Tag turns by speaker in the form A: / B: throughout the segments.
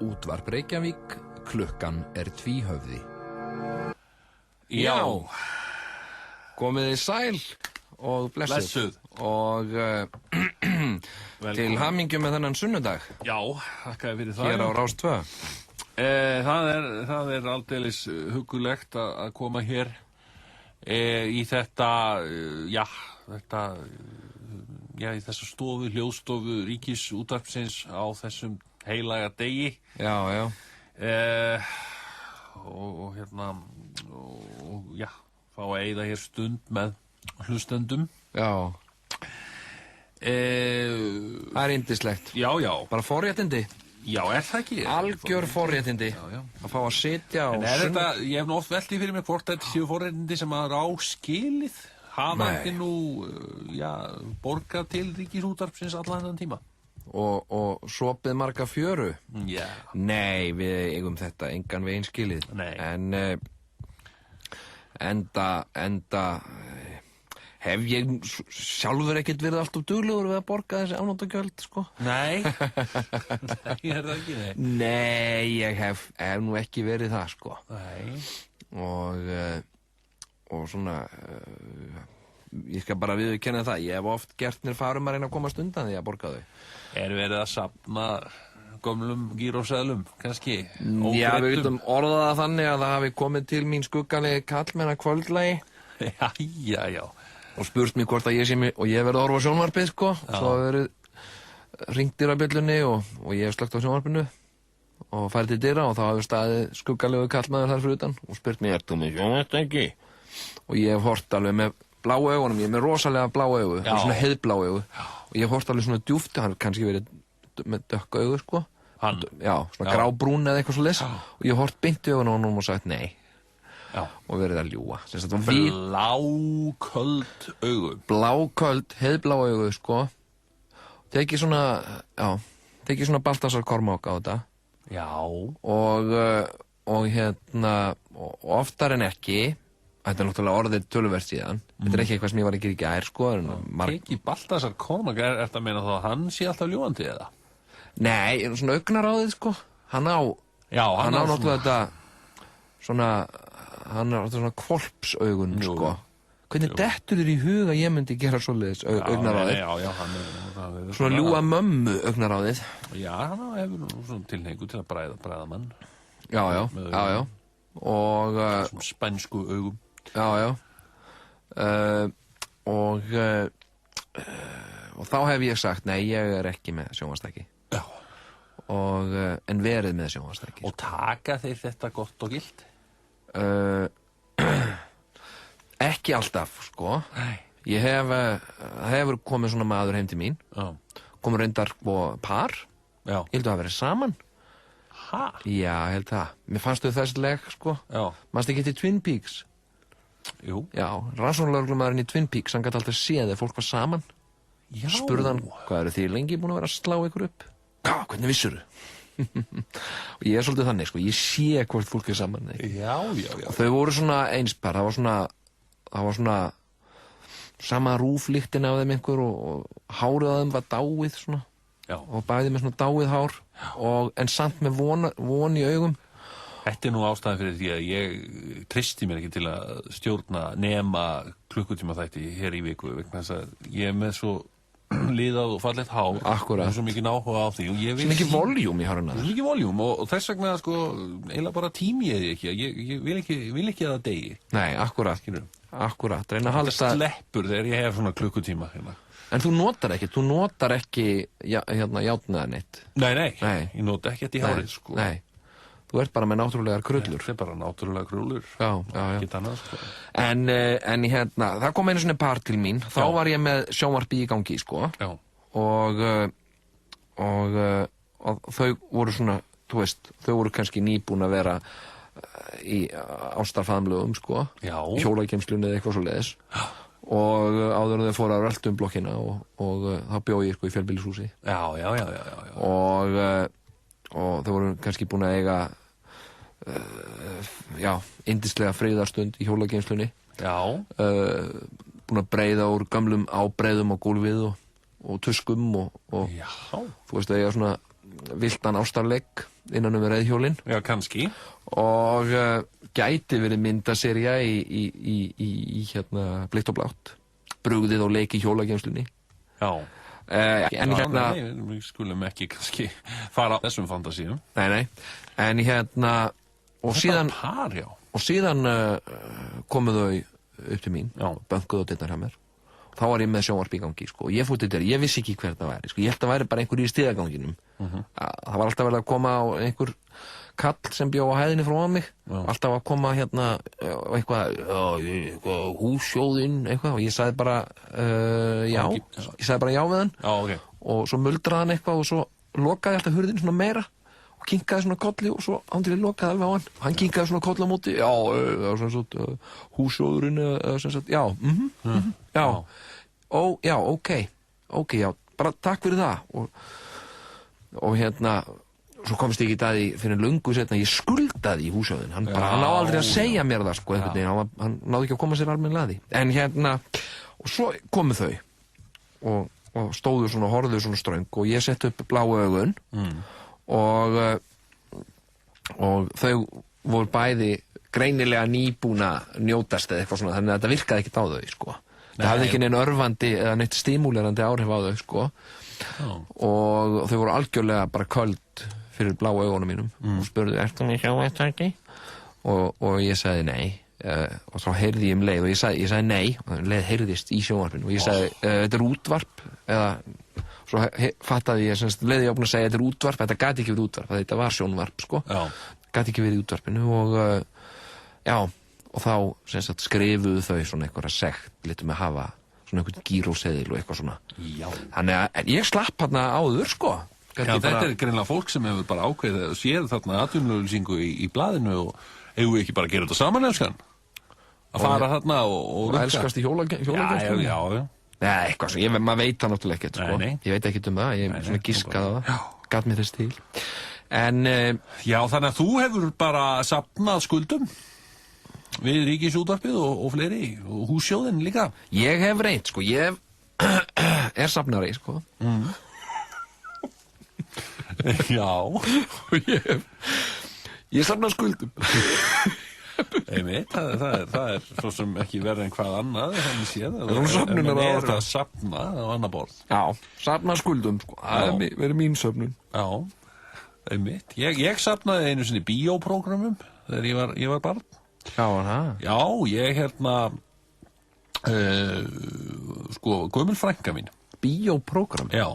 A: Útvarp Reykjavík, klukkan tvíhöfði.
B: Já,
A: Komið þið sæl og blessuð. Og til hamingju með þennan sunnudag
B: já, þakkaði fyrir það.
A: hér á Rás 2.
B: Það er aldeilis huggulegt að koma hér í þetta, í þessa stofu, hljóðstofu Ríkisútvarpsins á þessum heilaga degi.
A: Já, já.
B: Og fá að eyða hér stund með hlustendum.
A: Já. Það er yndislegt.
B: Já, já.
A: Bara forréttindi.
B: Já, er það ekki?
A: Algjör forréttindi.
B: Já.
A: Að fá að sitja og
B: En ég hef nú oft velt í fyrir mig hvort þetta séu forréttindi sem að skilið hafa
A: Nei.
B: ekki nú, borgað til Ríkisútvarpsins allan þennan tíma.
A: og sopið marga fjöru.
B: Já.
A: Nei, við eigum þetta engan veginn skilið.
B: Nei.
A: En enda hef ég sjálfur ekkert verið alltaf duglegur við að borga þessi afnotagjöld, sko.
B: Nei. Nei, er það ekki, nei.
A: Nei, ég hef nú ekki verið það, sko.
B: Nei.
A: Og svona ég skal bara viðurkenna það, ég hef oft gert mér farum að reyna að komast undan því að borga þau.
B: Er verið að safna gömlum gíróseðlum, kannski?
A: Já, við getum orðað það þannig að það hafi komið til mín skugganlegi kallmenn að kvöldlagi
B: Já.
A: og spurt mér hvort að ég sé mig, og ég hef verið að horfa á sjónvarpið, sko. Svo hafi verið hringt dyrabjöllunni og ég hef slökkt á sjónvarpinu og farið til dyra og þá hafi staðið skuggalegu kallmaður þar fyrir utan og spurt mér, þú með sjónvarpstæki? Og ég hef hort alveg með bláu augunum, ég er með rosalega bláu augu, svona heiðbláu augu, og ég hef hort alveg svona djúpt, hann kannski verið með dökka augu, sko. Já, svona grábrún eða eitthvað svo les, og ég hef hort beint í augun á honum og sagt nei.
B: Já.
A: Og verið að ljúga.
B: Bláköld augu.
A: Bláköld, heiðblá augu, sko. Tekið svona Baltasar Kormák á þetta.
B: Já.
A: Og oftar en ekki, þetta er náttúrulega orðið töluvert síðan. Þetta er ekki eitthvað sem ég var að gera í gær, sko.
B: Ekki Baltasar Kormák, er þetta að meina þá að hann sé alltaf ljúgandi, eða?
A: Nei, svona augnaráðið, sko. Hann á náttúrulega þetta svona, hann er svona hvolpsaugun, sko. Hvernig dettur þér í hug að ég myndi gera svoleiðis augnaráðið? Já, hann er svona ljúga mömmu augnaráðið. Já,
B: hann hefur svona tilhneigu til að bræða mann.
A: Já. Og
B: svona spænsku augum.
A: Já. Og þá hef ég sagt, nei, ég er ekki með sjónvarpstæki.
B: Já.
A: En verið með sjónvarpstæki.
B: Og taka þeir þetta gott og gilt?
A: Ekki alltaf, sko.
B: Nei.
A: Ég hefur komið svona maður heim til mín.
B: Já.
A: Komur reyndar par.
B: Já.
A: Ég held að vera saman.
B: Ha?
A: Já, ég held það. Mér fannst þau þessleg, sko.
B: Já.
A: Manstu ekki til Twin Peaks?
B: Jú.
A: Já, rannsóknarlögreglumaðurinn í Twin Peaks, hann gat alltaf séð þegar fólk var saman.
B: Já.
A: Spurði hann, hvað eru þið lengi búin að vera að slá ykkur upp? Hvað, hvernig vissuru? Og ég er svolítið þannig, sko, ég sé hvort fólk er saman.
B: Já.
A: Og þau voru svona einspar, það var svona sama rúflyktin af þeim einhver og hárið á þeim var dáið svona.
B: Já.
A: Og bæði með svona dáið hár, en samt með von í augum.
B: Þetta er nú ástæðan fyrir því að ég treysti mér ekki til að stjórna nema klukkutíma þætti hér í viku, vegna þess að ég er með svo liðað og fallegt hár.
A: Akkúrat.
B: Og svo mikið áhuga á því.
A: Svo mikið voljúm í háruna.
B: Svo mikið voljúm og þess vegna, sko, eiginlega bara tími ég ekki. Ég vil ekki að það degi.
A: Nei, akkúrat. Akkúrat. Reyna að halda.
B: Það sleppur þegar ég hef svona klukkutíma hérna.
A: En þú notar ekki járnaðar neitt.
B: Nei. Ég nota ekki þetta í hárið, sko.
A: Nei. Þú ert bara með náttúrulegar krullur.
B: Þetta er bara náttúrulegar krullur.
A: Já.
B: Ekki annað, sko.
A: En það kom einu svona par til mín. Þá var ég með sjónvarpi í gangi, sko.
B: Já.
A: Og þau voru svona, þú veist, þau voru kannski nýbúin að vera í ástarfaðmlögum, sko. Já. Í hjólageymslunni eða eitthvað svoleiðis. Já. Og áður en þau fóru að röltu blokkina og þá bjó ég, sko, í fjölbýlishúsi.
B: Já.
A: Og þau voru kannski búin að eiga yndislega friðarstund í hjólageymslunni. Já. Búin að breiða úr gamlum ábreiðum á gólfið og tuskum og þú veist að eiga svona viltan ástarleik innan reiðhjólin.
B: Já, kannski.
A: Og gæti verið myndasería í hérna Blikt og blátt. Brugðið og leik í hjólageymslunni.
B: Já.
A: En hérna...
B: Nei, við skulum ekki kannski fara á þessum fantasíum.
A: Nei. En hérna... Og síðan...
B: Par, já.
A: Og síðan komu þau upp til mín, bönkuðu á dyrnar hjá mér. Þá var ég með sjónvarp í gangi, sko. Ég fór til dyra, ég vissi ekki hver það væri, sko. Ég held að væri bara einhver í stigaganginum. Það var alltaf verið að koma á einhver kall sem bjó á hæðinni frá mig. Alltaf að koma hérna eitthvað hússjóðinn, eitthvað. Og ég sagði bara já. Ég sagði bara já við hann.
B: Já, ok.
A: Og svo muldraði hann eitthvað og svo lokaði alltaf hurðin svona meira. Kinkaði svona kolli og svo andrið lokaði alveg á hann. Hann kinkaði svona kolli á móti. Já, það var svona svona húsjóðurinn eða svona svona, já, já, ok, já, bara takk fyrir það. Og hérna, svo komst ég ekki að því fyrir löngu setna, ég skuldaði í húsjóðin. Hann náði aldrei að segja mér það, sko, einhvern veginn. Hann náði ekki að koma sér almennilega að því. En hérna, og svo komu þau og stóðu svona, horfðu svona ströng og ég setti upp bláu augun. Og þau voru bæði greinilega nýbúna njótast eða eitthvað svona, þannig að þetta virkaði ekkert á þau, sko. Það hafði ekki neinn örvandi eða neitt stimúlerandi áhrif á þau, sko. Og þau voru algjörlega bara köld fyrir bláu augunum mínum og spurðu, ertu að sjá þetta ekki? Og ég sagði nei. Og þá heyrði ég leið og ég sagði nei, og leið heyrðist í sjónvarpinu og ég sagði, þetta er útvarp eða svo fattaði ég, leið ég opna að segja þetta er útvarp, þetta gat ekki verið útvarp, þetta var sjónvarp, sko, gat ekki verið í útvarpinu og já, og þá skrifuðu þau svona einhverja sekt, litum að hafa svona einhvern gíróseðil og eitthvað svona. Já. Þannig að ég slapp hérna áður, sko.
B: Já, þetta er greinilega fólk sem hefur bara ákveðið og séð þarna atvinnulýsingu í blaðinu og eigum við ekki bara að gera þetta saman, elskan? Að fara þarna og
A: rukka. Og elskast í hjólageymslunni?
B: Já.
A: Nei, eitthvað svona, maður veit það náttúrulega ekkert, sko.
B: Nei.
A: Ég veit ekkert það, ég svona giskaði það. Gat mér þess til. En...
B: Já, þannig að þú hefur bara safnað skuldum við Ríkisútvarpið og fleiri, og hússjóðin líka.
A: Ég hef reynt, sko, ég er safnari, sko. Já. Ég safnað skuldum.
B: Einmitt, það er svo sem ekki verið en hvað annað, þannig séð.
A: En
B: er það safna á annar borð.
A: Já, safna skuldum, sko. Það verið mín söfnun.
B: Já, einmitt. Ég safnaði einu sinni bíóprógramum þegar ég var barn.
A: Já, það?
B: Já, ég sko, gömul frænka mín.
A: Bíóprógram?
B: Já.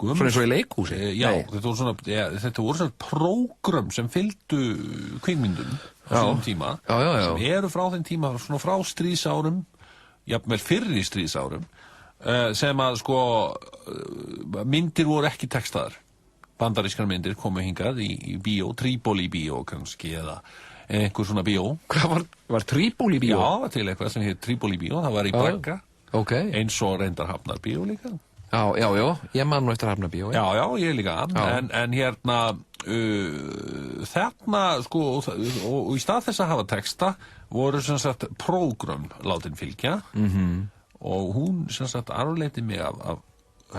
A: Svona eins og í leikhúsi?
B: Já, þetta voru svona prógram sem fylgdu kvikmyndum á þessum tíma, sem eru frá þeim tíma, svona frá stríðsárum, jafnvel fyrri stríðsárum, sem að sko myndir voru ekki textaðar. Bandarískar myndir komu hingað í bíó, Trípoli bíó kannski, eða einhver svona bíó.
A: Hvað var Trípoli bíó?
B: Já, til eitthvað sem heit Trípoli bíó, það var í Braga, eins og reyndar Hafnar bíó líka.
A: Já, ég man nú eftir Hafnarbíó.
B: Já, ég líka, en hérna þarna, sko, og í stað þess að hafa texta voru sem sagt prógram látin fylgja og hún sem sagt arfleiti mig af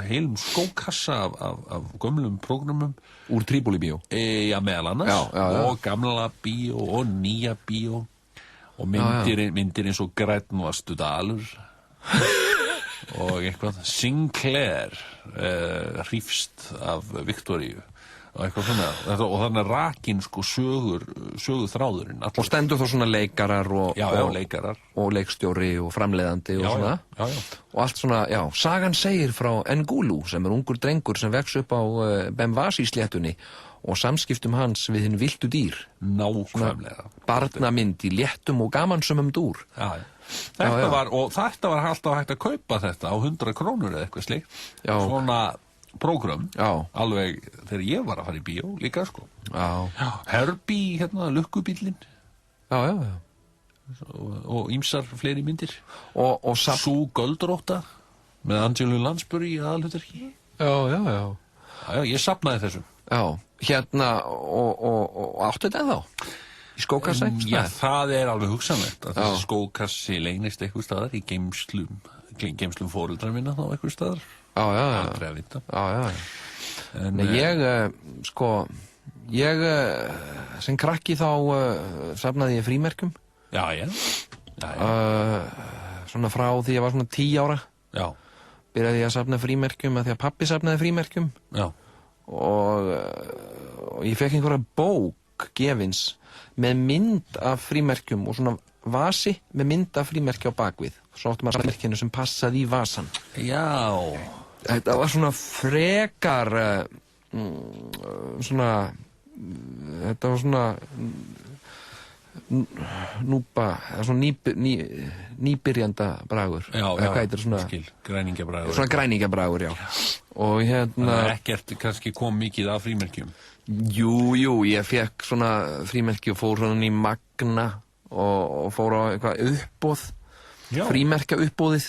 B: heilum skókassa af gömlum prógramum
A: úr Trípoli bíó.
B: Já, meðal annars, og gamla bíó og nýja bíó og myndir eins og Grænn vastu dalur og eitthvað Sinclair hrífst af Viktoríu og eitthvað svona og þannig rakin sko sögu þráðurinn allir.
A: Og stendur þá svona leikarar
B: leikarar
A: og leikstjóri og framleiðandi og svona og allt svona, sagan segir frá Ngulu sem er ungur drengur sem vex upp á Bemvasi sléttunni og samskiptum hans við hinn viltu dýr.
B: Nákvæmlega.
A: Barnamynd í léttum og gamansömmum dúr.
B: Þetta var alltaf hægt að kaupa þetta á 100 krónur eða eitthvað slíkt. Svona prógram, alveg þegar ég var að fara í bíó líka, sko. Herbie, hérna, lukkubíllinn. Og ýmsar fleiri myndir.
A: Og
B: Sú Göldrótta með Angelu Lansbury í aðalhlutverki. Já, ég safnaði þessu.
A: Hérna, og áttu þetta þá? Í skókassa einhvers staðar?
B: Já, það er alveg hugsanlegt að þessi skókassi leynist einhvers staðar í geymslum foreldra minna þá einhvers staðar. Aldrei að vita.
A: Nei, ég sem krakki þá safnaði ég frímerkjum.
B: Já.
A: Svona frá því ég var svona 10 ára.
B: Já.
A: Byrjaði ég að safna frímerkjum að því að pabbi safnaði frímerkjum.
B: Já.
A: Og ég fekk einhverja bók gefins með mynd af frímerkjum og svona vasi með mynd af frímerki á bakvið. Svo áttum maður frímerkinu sem passaði í vasan.
B: Já.
A: Þetta var svona frekar þetta var svona núpa, svona nýbyrjanda bragur.
B: Já,
A: hvað heitir svona?
B: Skil, græningjabragur.
A: Svona græningjabragur, já. Og
B: ekkert kannski kom mikið af frímerkjum.
A: Jú, ég fekk svona frímerki og fór svona í Magna og fór á eitthvað uppboð, frímerkja uppboðið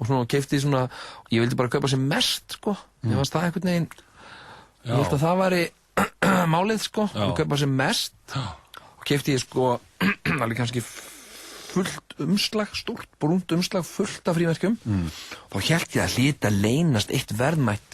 A: og svona keypti svona, ég vildi bara kaupa sér mest, sko. Ég fannst það einhvern veginn, ég held að það væri málið, sko, að kaupa sér mest og keypti ég, sko, alveg kannski fullt umslag, stórt, brúnt umslag, fullt af frímerkjum. Þá hélt ég að hlýta leynast eitt verðmætt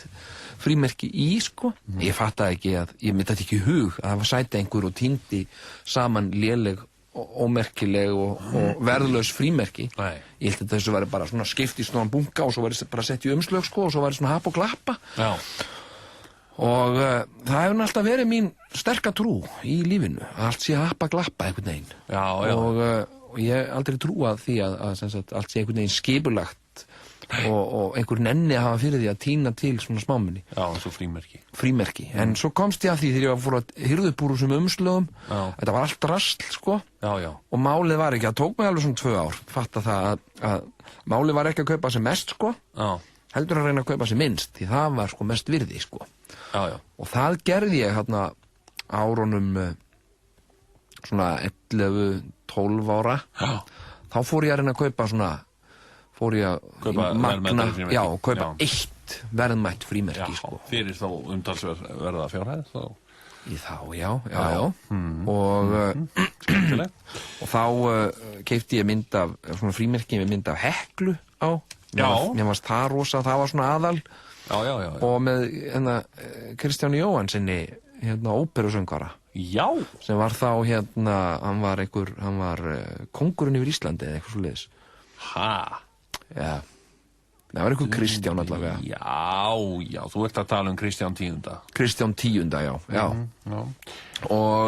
A: frímerki í, sko. Ég fattaði ekki ég myndi þetta ekki í hug að það var sæti einhver og týndi saman léleg, ómerkileg og verðlaus frímerki.
B: Nei.
A: Ég held að þessu væri bara svona skipt í svona bunga og svo væri bara sett í umslög, sko, og svo væri svona hap og glappa.
B: Já.
A: Og það hefur alltaf verið mín sterka trú í lífinu, að allt sé hapa glappa einhvern veginn.
B: Já.
A: Og ég hef aldrei trúað því að sem sagt, allt sé einhvern veginn skipulagt og einhver nenni að hafa fyrir því að tína til svona smámunni.
B: Já, eins og
A: frímerki. En svo komst ég að því þegar ég fór að hirða upp úr þessum umslögum. Þetta var allt rasl, sko.
B: Já.
A: Og málið var ekki, það tók mig alveg svona 2 ár. Fatta það að málið var ekki að kaupa sér mest, sko.
B: Já.
A: Heldur að reyna að kaupa sér minnst, því það var sko mest virði, sko.
B: Já.
A: Og það gerði ég hérna árunum svona 11-12 ára.
B: Já.
A: Þá fór ég að reyna að kaupa svona
B: kaupa
A: Magna,
B: frímerki.
A: kaupa eitt verðmætt frímerki, sko.
B: Fyrir þá umtalsverða fjárhæð þá.
A: Í þá, já. Og þá keypti ég mynd af svona frímerki með mynd af Heklu á. Mér varst það rosa, það var svona aðal.
B: Já.
A: Og með Kristjáni Jóhannsinni óperusöngvara.
B: Já.
A: Sem var þá hann var kóngurinn yfir Íslandi eða eitthvað svoleiðis. Já. Það var eitthvað Kristján allavega.
B: Já, þú ert að tala um Kristján 10.
A: Kristján 10, já. Og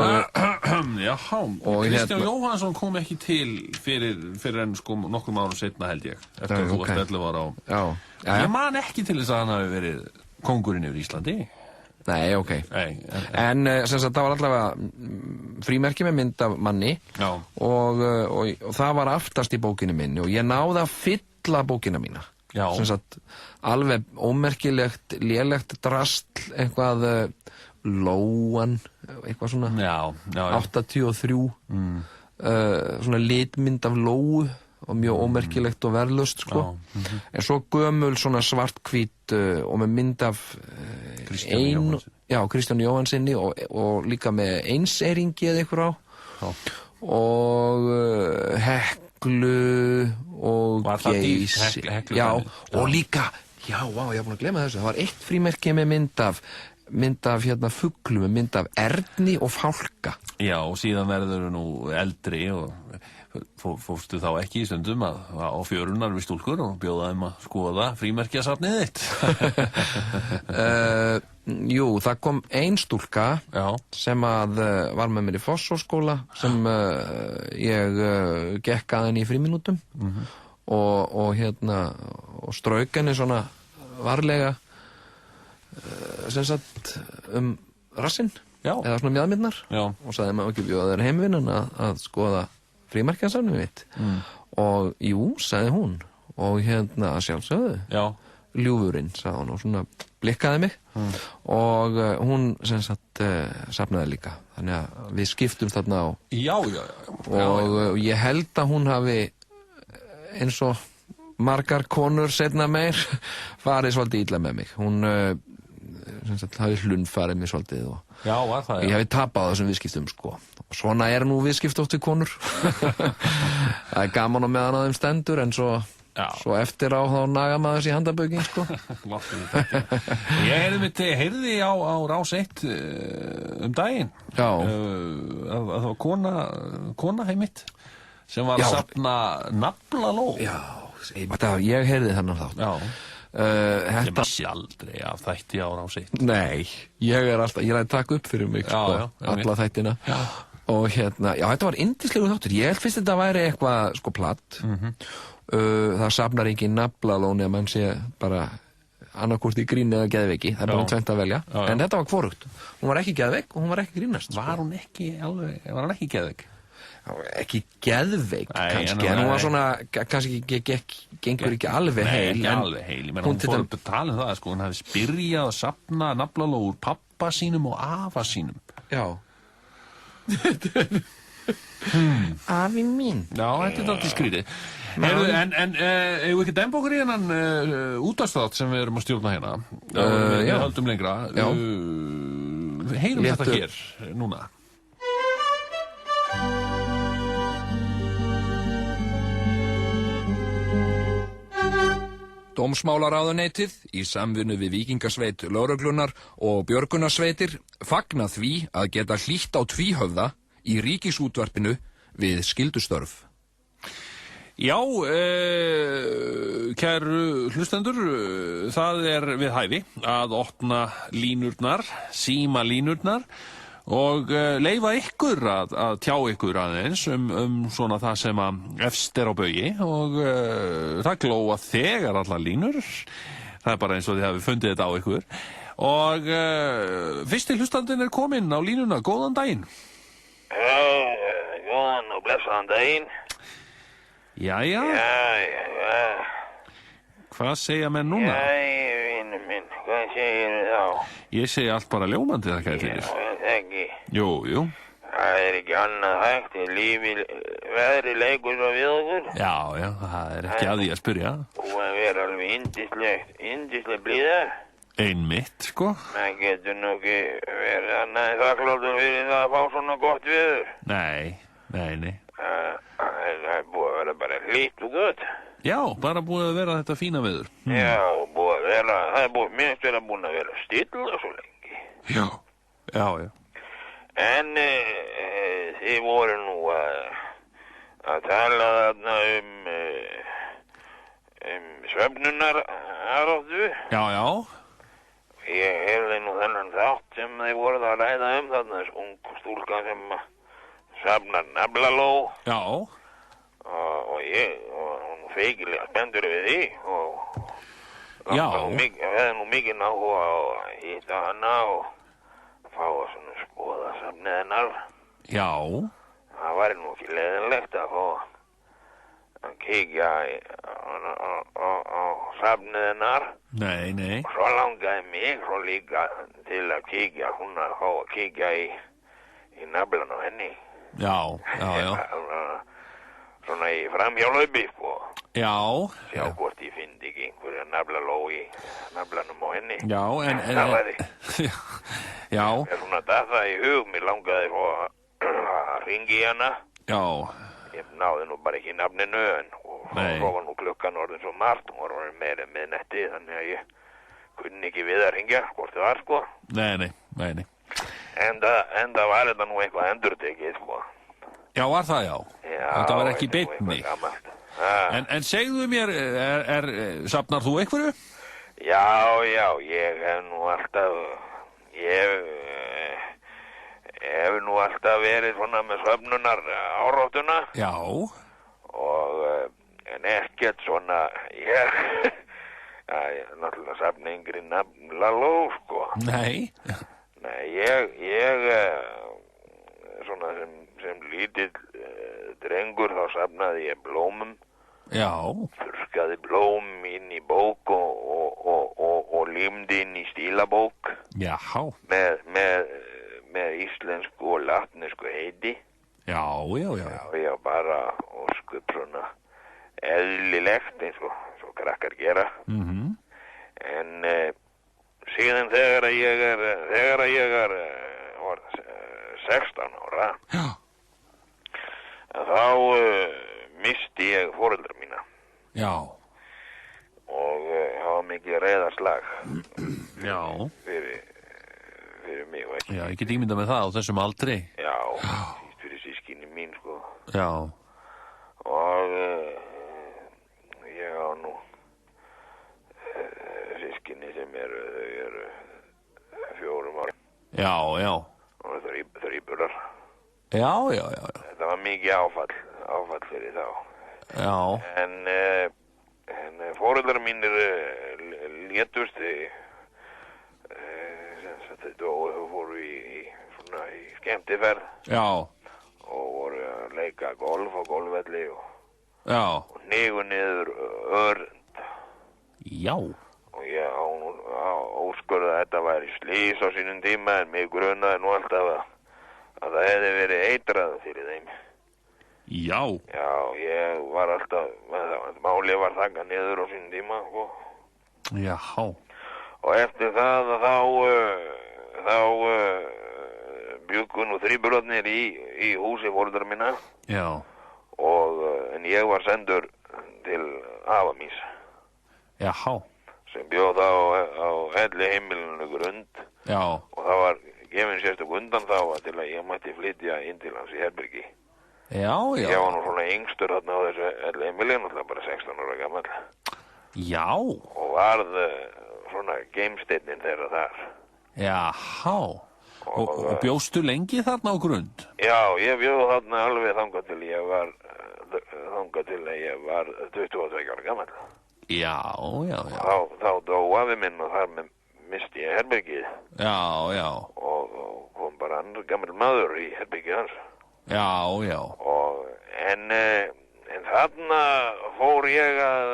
B: Kristján Jóhannsson kom ekki til fyrir en sko nokkrum árum seinna, held ég, eftir að þú varst 11 ára á.
A: Já.
B: Ég man ekki til þess að hann hafi verið kóngurinn yfir Íslandi.
A: Nei, ok. En sem sagt, það var allavega frímerki með mynd af manni.
B: Já.
A: Og það var aftast í bókinni minni og ég náði að fylla bókina mína.
B: Já.
A: Sem sagt, alveg ómerkilegt, lélegt drasl, eitthvað Lóan, eitthvað svona.
B: Já.
A: 83. Svona litmynd af Lóu og mjög ómerkilegt og verðlust, sko. En svo gömul svona svarthvít og með mynd af Kristján Jóhannsinni og líka með einseyringi eða eitthvað á. Og Heklu og Geysi. Já, og líka, ég er búin að glemma þessu, það var eitt frímerki með mynd af fuglu, með mynd af Erni og Fálka.
B: Já, og síðan verður nú eldri og fórstu þá ekki í stundum á fjörunar við stúlkur og bjóða þeim að skoða frímerkjasafnið þitt.
A: Jú, það kom ein stúlka sem að var með mér í Fossvogsskóla sem ég gekk að henni í frímínútum og strauk henni svona varlega sem sagt rassinn eða svona mjaðmyrnar og sagði maður ekki bjóða þeir heimvinnan að skoða frímerkjasafnið mitt og jú, sagði hún og að sjálfsögðu ljúfurinn, sagði hún og svona blikkaði mig og hún sem sagt safnaði líka þannig að við skiptum þarna á og ég held að hún hafi eins og margar konur seinna meir farið svolítið illa með mig hún sem sagt hafi hlunnfarið mig svolítið og ég hafi tapað þessum viðskiptum sko og svona nú viðskipt oft við konur það gaman á meðan á þeim stendur en svo svo eftir á þá naga maður sér handabökin, sko.
B: Ég heyrði á Rás 1 daginn.
A: Já.
B: Það var kona heimitt sem var að safna naflaló.
A: Já, ég heyrði þennan þátt.
B: Já. Ég missi aldrei af þætti á Rás 1.
A: Nei, ég ræði taka upp fyrir mig, sko, alla þættina. Já. Og já, þetta var yndislegur þáttur. Ég held fyrst þetta væri eitthvað, sko, platt. Það safnar engin naflalón eða mann sé bara annarkvort í grín eða geðveiki. Það bara tvennt að velja. En þetta var hvorugt. Hún var ekki geðveik og hún var ekki grínast.
B: Var hann ekki geðveik?
A: Ekki geðveik, kannski. En hún var svona, kannski gengur ekki alveg heil.
B: Nei, ekki alveg heil. Ég meina, hún fór að tala það, sko. Hún hafði spyrjað að safna naflaló úr pappa sínum og afa sínum.
A: Já. Afi mín.
B: Já, þetta alltaf skrítið. En eigum við ekki demba okkur í hennan útvarpsþátt sem við erum að stjórna hérna? Við höldum lengra. Heyrum þetta hér núna.
C: Dómsmálaráðuneytið í samvinnu við Víkingasveit lögreglunar og björgunarsveitir fagna því að geta hlýtt á tvíhöfða í Ríkisútvarpinu við skyldustörf.
B: Já, kæru hlustendur, það er við hæfi að opna línurnar, síma línurnar og leyfa ykkur að tjá ykkur aðeins svona það sem að efst er á baugi og það glóa þegar allar línur. Það er bara eins og þið hafi fundið þetta á ykkur. Og fyrsti hlustandinn er kominn á línuna. Góðan daginn.
D: Góðan og blessaðan daginn.
B: Jæja. Hvað segja menn núna?
D: Vinur minn, hvað segir þið þá?
B: Ég segi allt bara ljómandi þakka þér fyrir.
D: Ekki.
B: Jú.
D: Það er ekki annað hægt, lífi, veðri leikur og við okkur.
B: Já, það er ekki að því að spyrja.
D: Og að vera alveg yndisleg blíðar.
B: Einmitt, sko.
D: Það getur nú ekki verið annað þakkláttur fyrir það að fá svona gott viður.
B: Nei.
D: Það er búið að vera bara hlýtt og gott.
B: Já, bara búið að vera þetta fína veður.
D: Já, búið að vera, það er búið, minnst vera búin að vera still og svo lengi.
B: Já.
D: En þið voru nú að tala þarna svefnunar aðráttu.
B: Já.
D: Ég heyrði nú þennan þátt sem þið voruð að ræða þarna, ung stúlka sem safnar naflaló.
B: Já.
D: Og hún feikilega spenntur við því og hefði nú mikið áhuga á að hitta hana og fá að svona skoða safnið hennar.
B: Já.
D: Það væri nú ekki leiðinlegt að fá að kíkja á safnið hennar.
B: Nei.
D: Og svo langaði mig svo líka til að kíkja, hún að fá að kíkja í naflan á henni.
B: Já.
D: Svona í framhjálaupi, sko.
B: Já.
D: Sjá hvort ég finn ekki einhverja naflaló í naflanum á henni.
B: Já, en
D: það væri.
B: Já.
D: Ég er svona það í hug, mér langaði að hringi hana.
B: Já.
D: Ég náði nú bara ekki nafninu, en svo var nú klukkan orðin svo margt, hún var orðin meira með netti, þannig að ég kunni ekki við að hringja, hvort það var, sko.
B: Nei.
D: En það var þetta nú eitthvað endurtekið, sko.
B: Já, var það, já. Þetta var ekki beinni. En segðu mér, safnar þú einhverju?
D: Já, ég hef nú alltaf, hef nú alltaf verið svona með söfnunar áráttuna.
B: Já.
D: En ekkert svona, ég náttúrulega safna yngri nafnlaló, sko.
B: Nei,
D: ég svona sem lítill drengur þá safnaði ég blómum.
B: Já.
D: Þurrkaði blóm inn í bók og límdi inn í stílabók.
B: Já.
D: Með íslensku og latnesku heiti.
B: Já.
D: Já, bara óskup svona eðlilegt eins og krakkar gera. En síðan þegar ég er 16 ára.
B: Já.
D: Þá misti ég foreldra mína.
B: Já.
D: og það var mikið reiðarslag
B: Já.
D: Fyrir mig og ekki.
B: Já, ég get ímyndað með það á þessum aldri.
D: Já, síst fyrir sískinni mín, sko.
B: Já.
D: Og ég á nú sískinni sem eru 4 ára.
B: Já, já.
D: Og þríburar.
B: Já.
D: Þetta var mikið áfall fyrir þá.
B: Já.
D: En foreldrar mínir létust og fóru í skemmtiferð.
B: Já.
D: Og voru að leika golf á golfvelli
B: Já.
D: og hnigu niður örnd.
B: Já.
D: Og ég óskurði að þetta væri slís á sínum tíma, en mig grunaði nú alltaf að það hefði verið eitrað fyrir þeim.
B: Já.
D: Já, ég var alltaf, málið var þakkað niður á sínum tíma, sko.
B: Já.
D: Og eftir það þá bjuggu nú þríburarnir í húsi foreldra minna.
B: Já.
D: En ég var sendur til afa míns.
B: Já.
D: Sem bjóð á elli heimilinu Grund.
B: Já.
D: Og það var gefin sérstök undan þá til að ég mætti flytja inn til hans í herbergi.
B: Já.
D: Ég var nú svona yngstur þarna á þessu elli heimilinu, náttúrulega bara 16 ára gamall.
B: Já.
D: Og varð svona geimsteinninn þeirra þar.
B: Já. Og bjóstu lengi þarna á Grund?
D: Já, ég bjóð þarna alveg þangað til að ég var 22 ára gamall.
B: Já.
D: Þá dó afi minn og þar misti ég herbergið.
B: Já.
D: Og kom bara annar gammal maður í herbergið hans.
B: Já.
D: En þarna fór ég að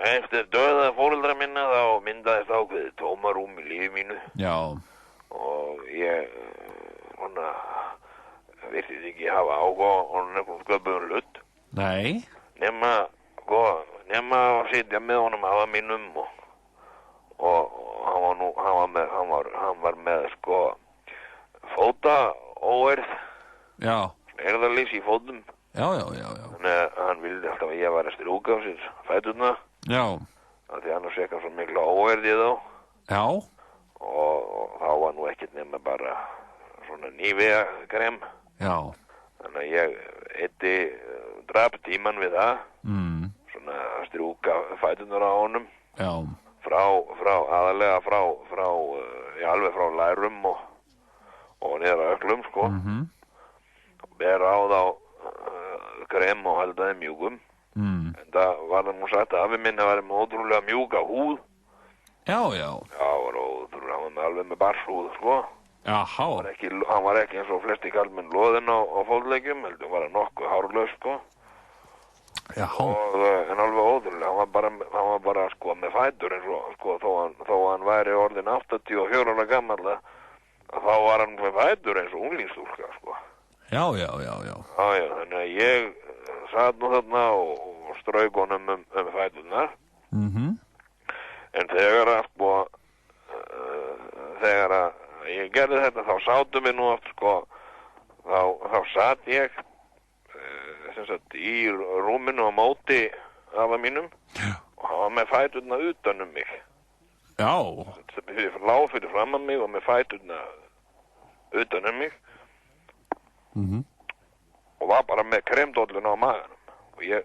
D: eftir dauða foreldra minna þá myndaðist ákveðið tómarúm í lífi mínu.
B: Já.
D: Og ég virtist ekki hafa áhuga á nefnum sköpuðum hlut.
B: Nei.
D: Nema að sitja með honum afa mínum og hann var með fótaóerð.
B: Já.
D: Erðarleysi í fótum.
B: Já.
D: Þannig að hann vildi alltaf að ég var að strjúka á sér fæturna.
B: Já.
D: Því annars fekk hann svo mikla óerði þá.
B: Já.
D: Og þá var nú ekkert nema bara svona Nivea krem.
B: Já.
D: Þannig að ég drap tíman við það. Svona að strjúka fæturnar á honum.
B: Já.
D: Aðalega alveg frá lærum og niður á öklum, sko. Bera á þá krem og halda þeim mjúkum. En það var það nú sagt að afi minn að vera með ótrúlega mjúka húð.
B: Já.
D: Já, var ótrúlega, hann var með alveg með barshúð, sko.
B: Jaha.
D: Hann var ekki eins og flesti kallmenn loðin á fótleggjum, heldur var hann nokkuð hárlaus, sko.
B: Jaha.
D: En alveg ótrúlega, hann var bara sko með fætur eins og, sko, þó hann væri orðin 84 ára gamall, að þá var hann með fætur eins og unglingsstúlka, sko.
B: Já.
D: Já, þannig að ég satt nú þarna og strauk honum fæturnar. En þegar að ég gerði þetta, þá sátum við nú oft, sko, þá satt ég sem sagt í rúminu á móti afa mínum. Já. Og hann var með fæturna utan mig.
B: Já.
D: Það lá fyrir fram að mig og með fæturna utan mig. Og var bara með kremdólluna á maganum og ég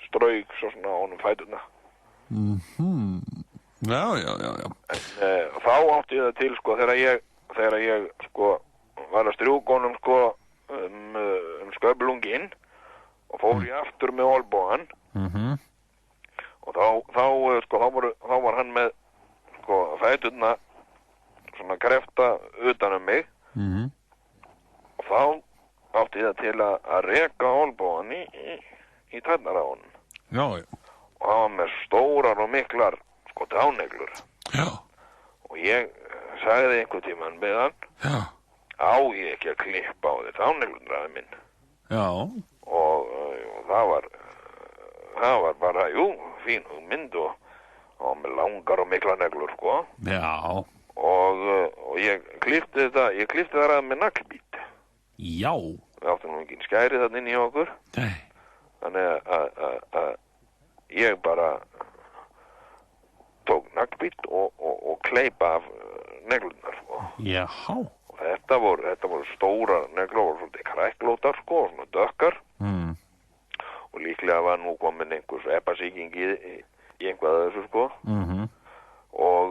D: strauk svo svona á honum fæturna.
B: Já.
D: En þá átti ég það til, sko, þegar ég sko var að strjúka honum, sko, sköflunginn og fór ég aftur með olbóan. Og þá var hann með, sko, fæturna svona krefta utan mig. Og þá átti það til að reka olbóan í tærnar á honum.
B: Já.
D: Og hann var með stórar og miklar, sko, táneglur.
B: Já.
D: Og ég sagði einhvern tímann með hann.
B: Já.
D: Á ég ekki að klippa á þér táneglundraði minn.
B: Já.
D: Og það var bara, fín hugmynd og með langar og miklar neglur, sko.
B: Já.
D: Og ég klippti það að með naglbít.
B: Já.
D: Við áttum nú ekki skæri þarna inn í okkur.
B: Nei.
D: Þannig að ég bara tók naglbít og kleipa af neglurnar, sko.
B: Jaha.
D: Og þetta voru stóra neglur, voru svolítið kræklótar, sko, og svona dökkar. Og líklega var nú komin einhver sveppasýking í einhvað af þessu, sko. Og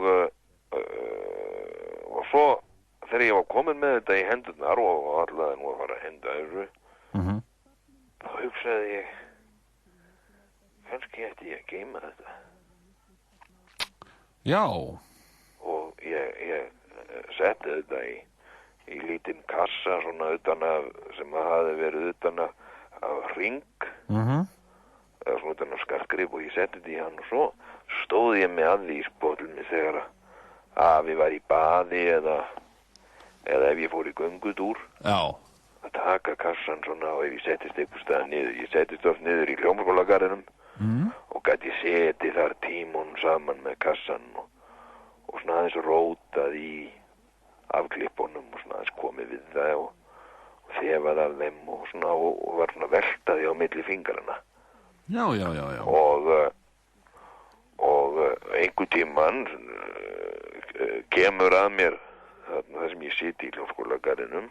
D: svo þegar ég var komin með þetta í hendurnar og allavega nú að fara að henda þessu, þá hugsaði ég, kannski ætti ég að geyma þetta.
B: Já.
D: Og ég setti þetta í lítinn kassa svona sem hafði verið utan af hring, eða svona utan af skartgrip, og ég setti þetta í hann, og svo stóð ég með að því til mig þegar að við var í baði eða ef ég fór í göngutúr.
B: Já.
D: Að taka kassan svona, og ef ég settist einhver stað niður, ég settist oft niður í hljómskólagarðinum og gæti setið þar tímunum saman með kassan og svona aðeins rótað í afklippunum og svona aðeins komið við það og þefað af þeim og svona og var svona veltaði á milli fingrana.
B: Já.
D: Og einhver tímann kemur að mér þarna það sem ég siti í hljómskólagarðinum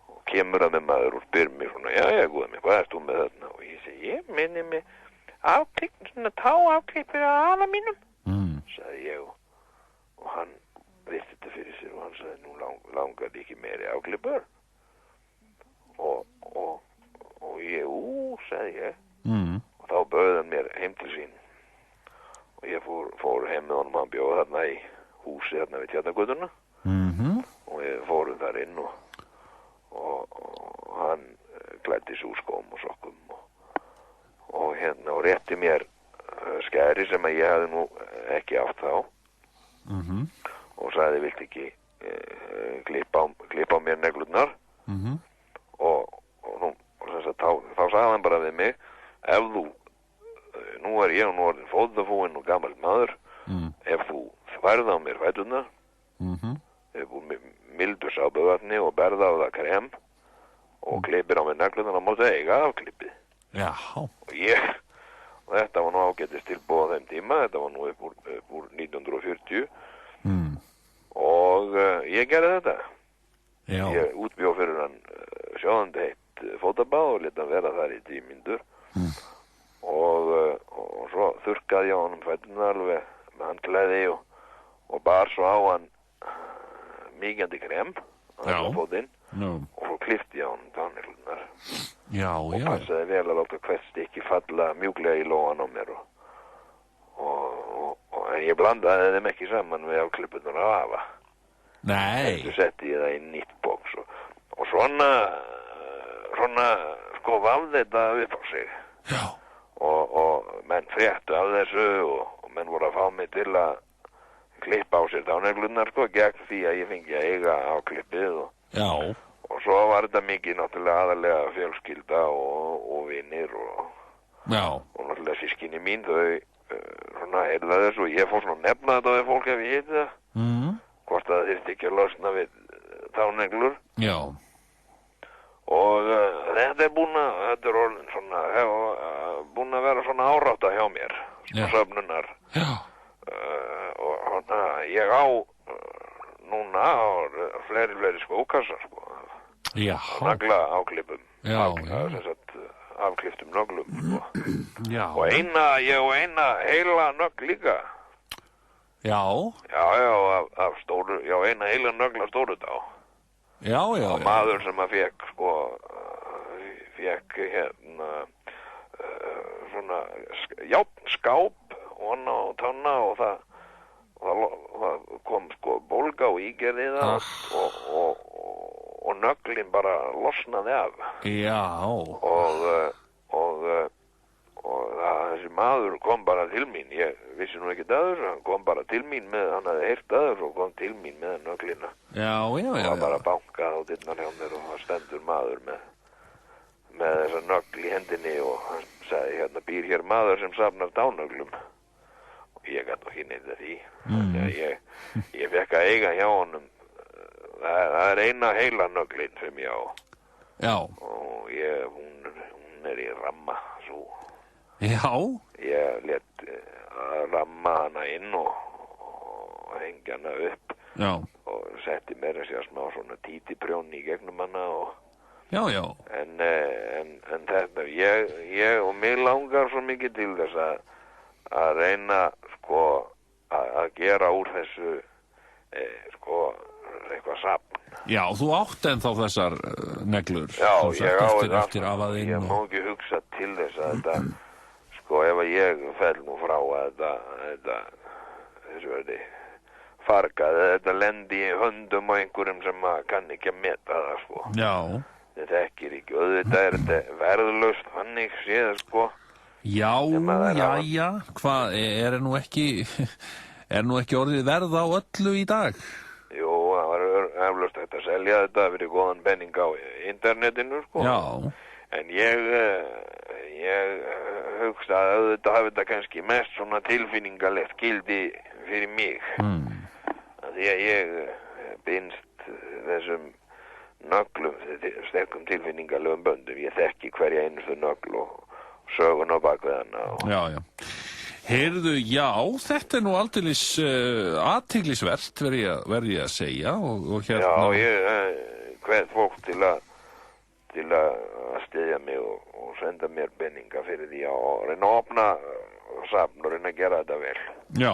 D: og kemur að mér maður og spyr mér svona, já, góða mig, hvað ert þú með þarna? Og ég segi, ég minni mig svona táafklippur á afa mínum, sagði ég og hann vissi þetta fyrir sér og hann sagði, nú langaði ekki meiri afklippur og ég, sagði ég og þá bauði hann mér heim til sín og ég fór heim með honum, hann bjóð þarna í húsi þarna við Tjarnargötuna og við fórum þar inn og hann klæddi sig úr skóm og sokkum og rétti mér skæri sem að ég hafði nú ekki átt þá og sagði, viltu ekki klippa á mér neglurnar og þá sagði hann bara við mig, ef þú nú er ég nú orðin fótafúinn og gamall maður, ef þú færð á mér fæturnar ef þú mildur sápuvatni og berða á það krem og klippir á mér neglurnar, þá máttu eiga afklippið.
B: Já.
D: Og þetta var nú ágætis tilboð á þeim tíma, þetta var nú upp úr 1940 og ég gerði þetta.
B: Já.
D: Ég útbjó fyrir hann sjóðandi heitt fótabað og lét hann vera þar í 10 mínútur og svo þurrkaði ég á honum fæturnar alveg með handklæði og bar svo á hann mýgjandi krem á fótinn og svo klippti ég á honum tánneglurnar og passaði vel að láta hvert stykki falla mjúklega í lóan á mér en ég blandaði þeim ekki saman við afklippunar á afa.
B: Nei.
D: Þessu setti ég það í nýtt box og svona sko vafði þetta upp á sig.
B: Já.
D: Og menn fréttu af þessu og menn voru að fá mig til að klippa á sér tánneglurnar sko gegn því að ég fengi að eiga afklippið og svo var þetta mikið náttúrulega aðalega fjölskylda og vinir og náttúrulega sískinni mín þau svona heyrða þessu og ég fór svona nefna þetta við fólk ef ég hitti það hvort að það þyrfti ekki að losna við táneglur.
B: Já.
D: Og þetta er orðin svona búin að vera svona árátta hjá mér svona söfnunar og ég á núna fleiri skókassar sko nagla áklippum afklipptum nöglum sko. Og ég á eina heila nögl líka af stóru, já eina heila nögl af stóru þá og maður sem að fekk svona járnskáp og á tanna og það kom sko bólga og ígerði það og nöglin bara losnaði af og þessi maður kom bara til mín, ég vissi nú ekki aður, hann kom bara til mín með, hann hafði heyrt aður og kom til mín með nöglina og það bara bankað á dyrnar hjá mér og það stendur maður með þessa nögl í hendinni og hann sagði, hérna býr hér maður sem safnar tánöglum og ég gæti ekki neita því ég fekk að eiga hjá honum það er eina heila nöglin sem ég á og hún hún í ramma, svo.
B: Já.
D: Ég lét ramma hana inn og hengja hana upp.
B: Já.
D: Og setti meira sér smá svona títiprjón í gegnum hana og...
B: Já.
D: En þetta, ég og mig langar svo mikið til þess að reyna, sko, að gera úr þessu, sko, eitthvað safn.
B: Já, þú átt ennþá þessar neglur.
D: Já, ég á
B: eftir afaðinn.
D: Ég má ekki hugsa til þess að þetta, sko, ef að ég fell nú frá að þessu verði fargað, þetta lendi í höndum og einhverjum sem kann ekki að meta það, sko.
B: Já.
D: Þetta ekki, auðvitað þetta verðlaust þannig séð, sko.
B: Já, hvað, er nú ekki orðið verð á öllu í dag?
D: Jú, það var eflaust hægt að selja þetta fyrir góðan penning á internetinu, sko.
B: Já.
D: En ég hugsa að auðvitað hafi þetta kannski mest svona tilfinningalegt gildi fyrir mig. Því að ég binst þessum nöglum, sterkum tilfinningalegum böndum. Ég þekki hverja einustu nögl og sögun á bakvið hana.
B: Já. Heyrðu, já, þetta nú aldeilis athyglisvert, verð ég að segja. Og hérna...
D: Já, ég hvet fólk til að styðja mig og senda mér penninga fyrir því að reyna að opna safn og reyna að gera þetta vel.
B: Já,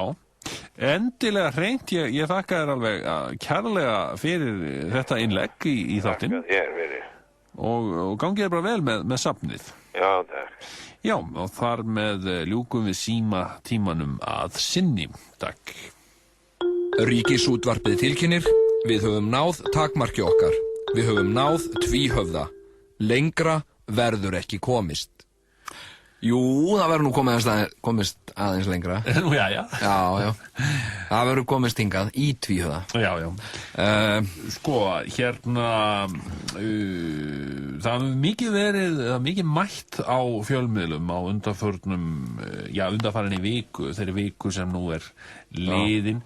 B: endilega hreint, ég þakka þér alveg kærlega fyrir þetta innlegg í þáttinn.
D: Þakka þér fyrir.
B: Og gangið þér bara vel með safnið.
D: Já, takk.
B: Já, og þar með ljúkum við tímanum að sinni. Takk.
C: Ríkisútvarpið tilkynnir, við höfum náð takmarki okkar. Við höfum náð tvíhöfða. Lengra verður ekki komist.
A: Jú, það verður nú komist aðeins lengra.
B: Nú, já.
A: Já. Það verður komist hingað í tvíhöfða.
B: Já. Sko, hérna, það hefur mikið mætt á fjölmiðlum á undanfarinni viku, þeirri viku sem nú er liðin.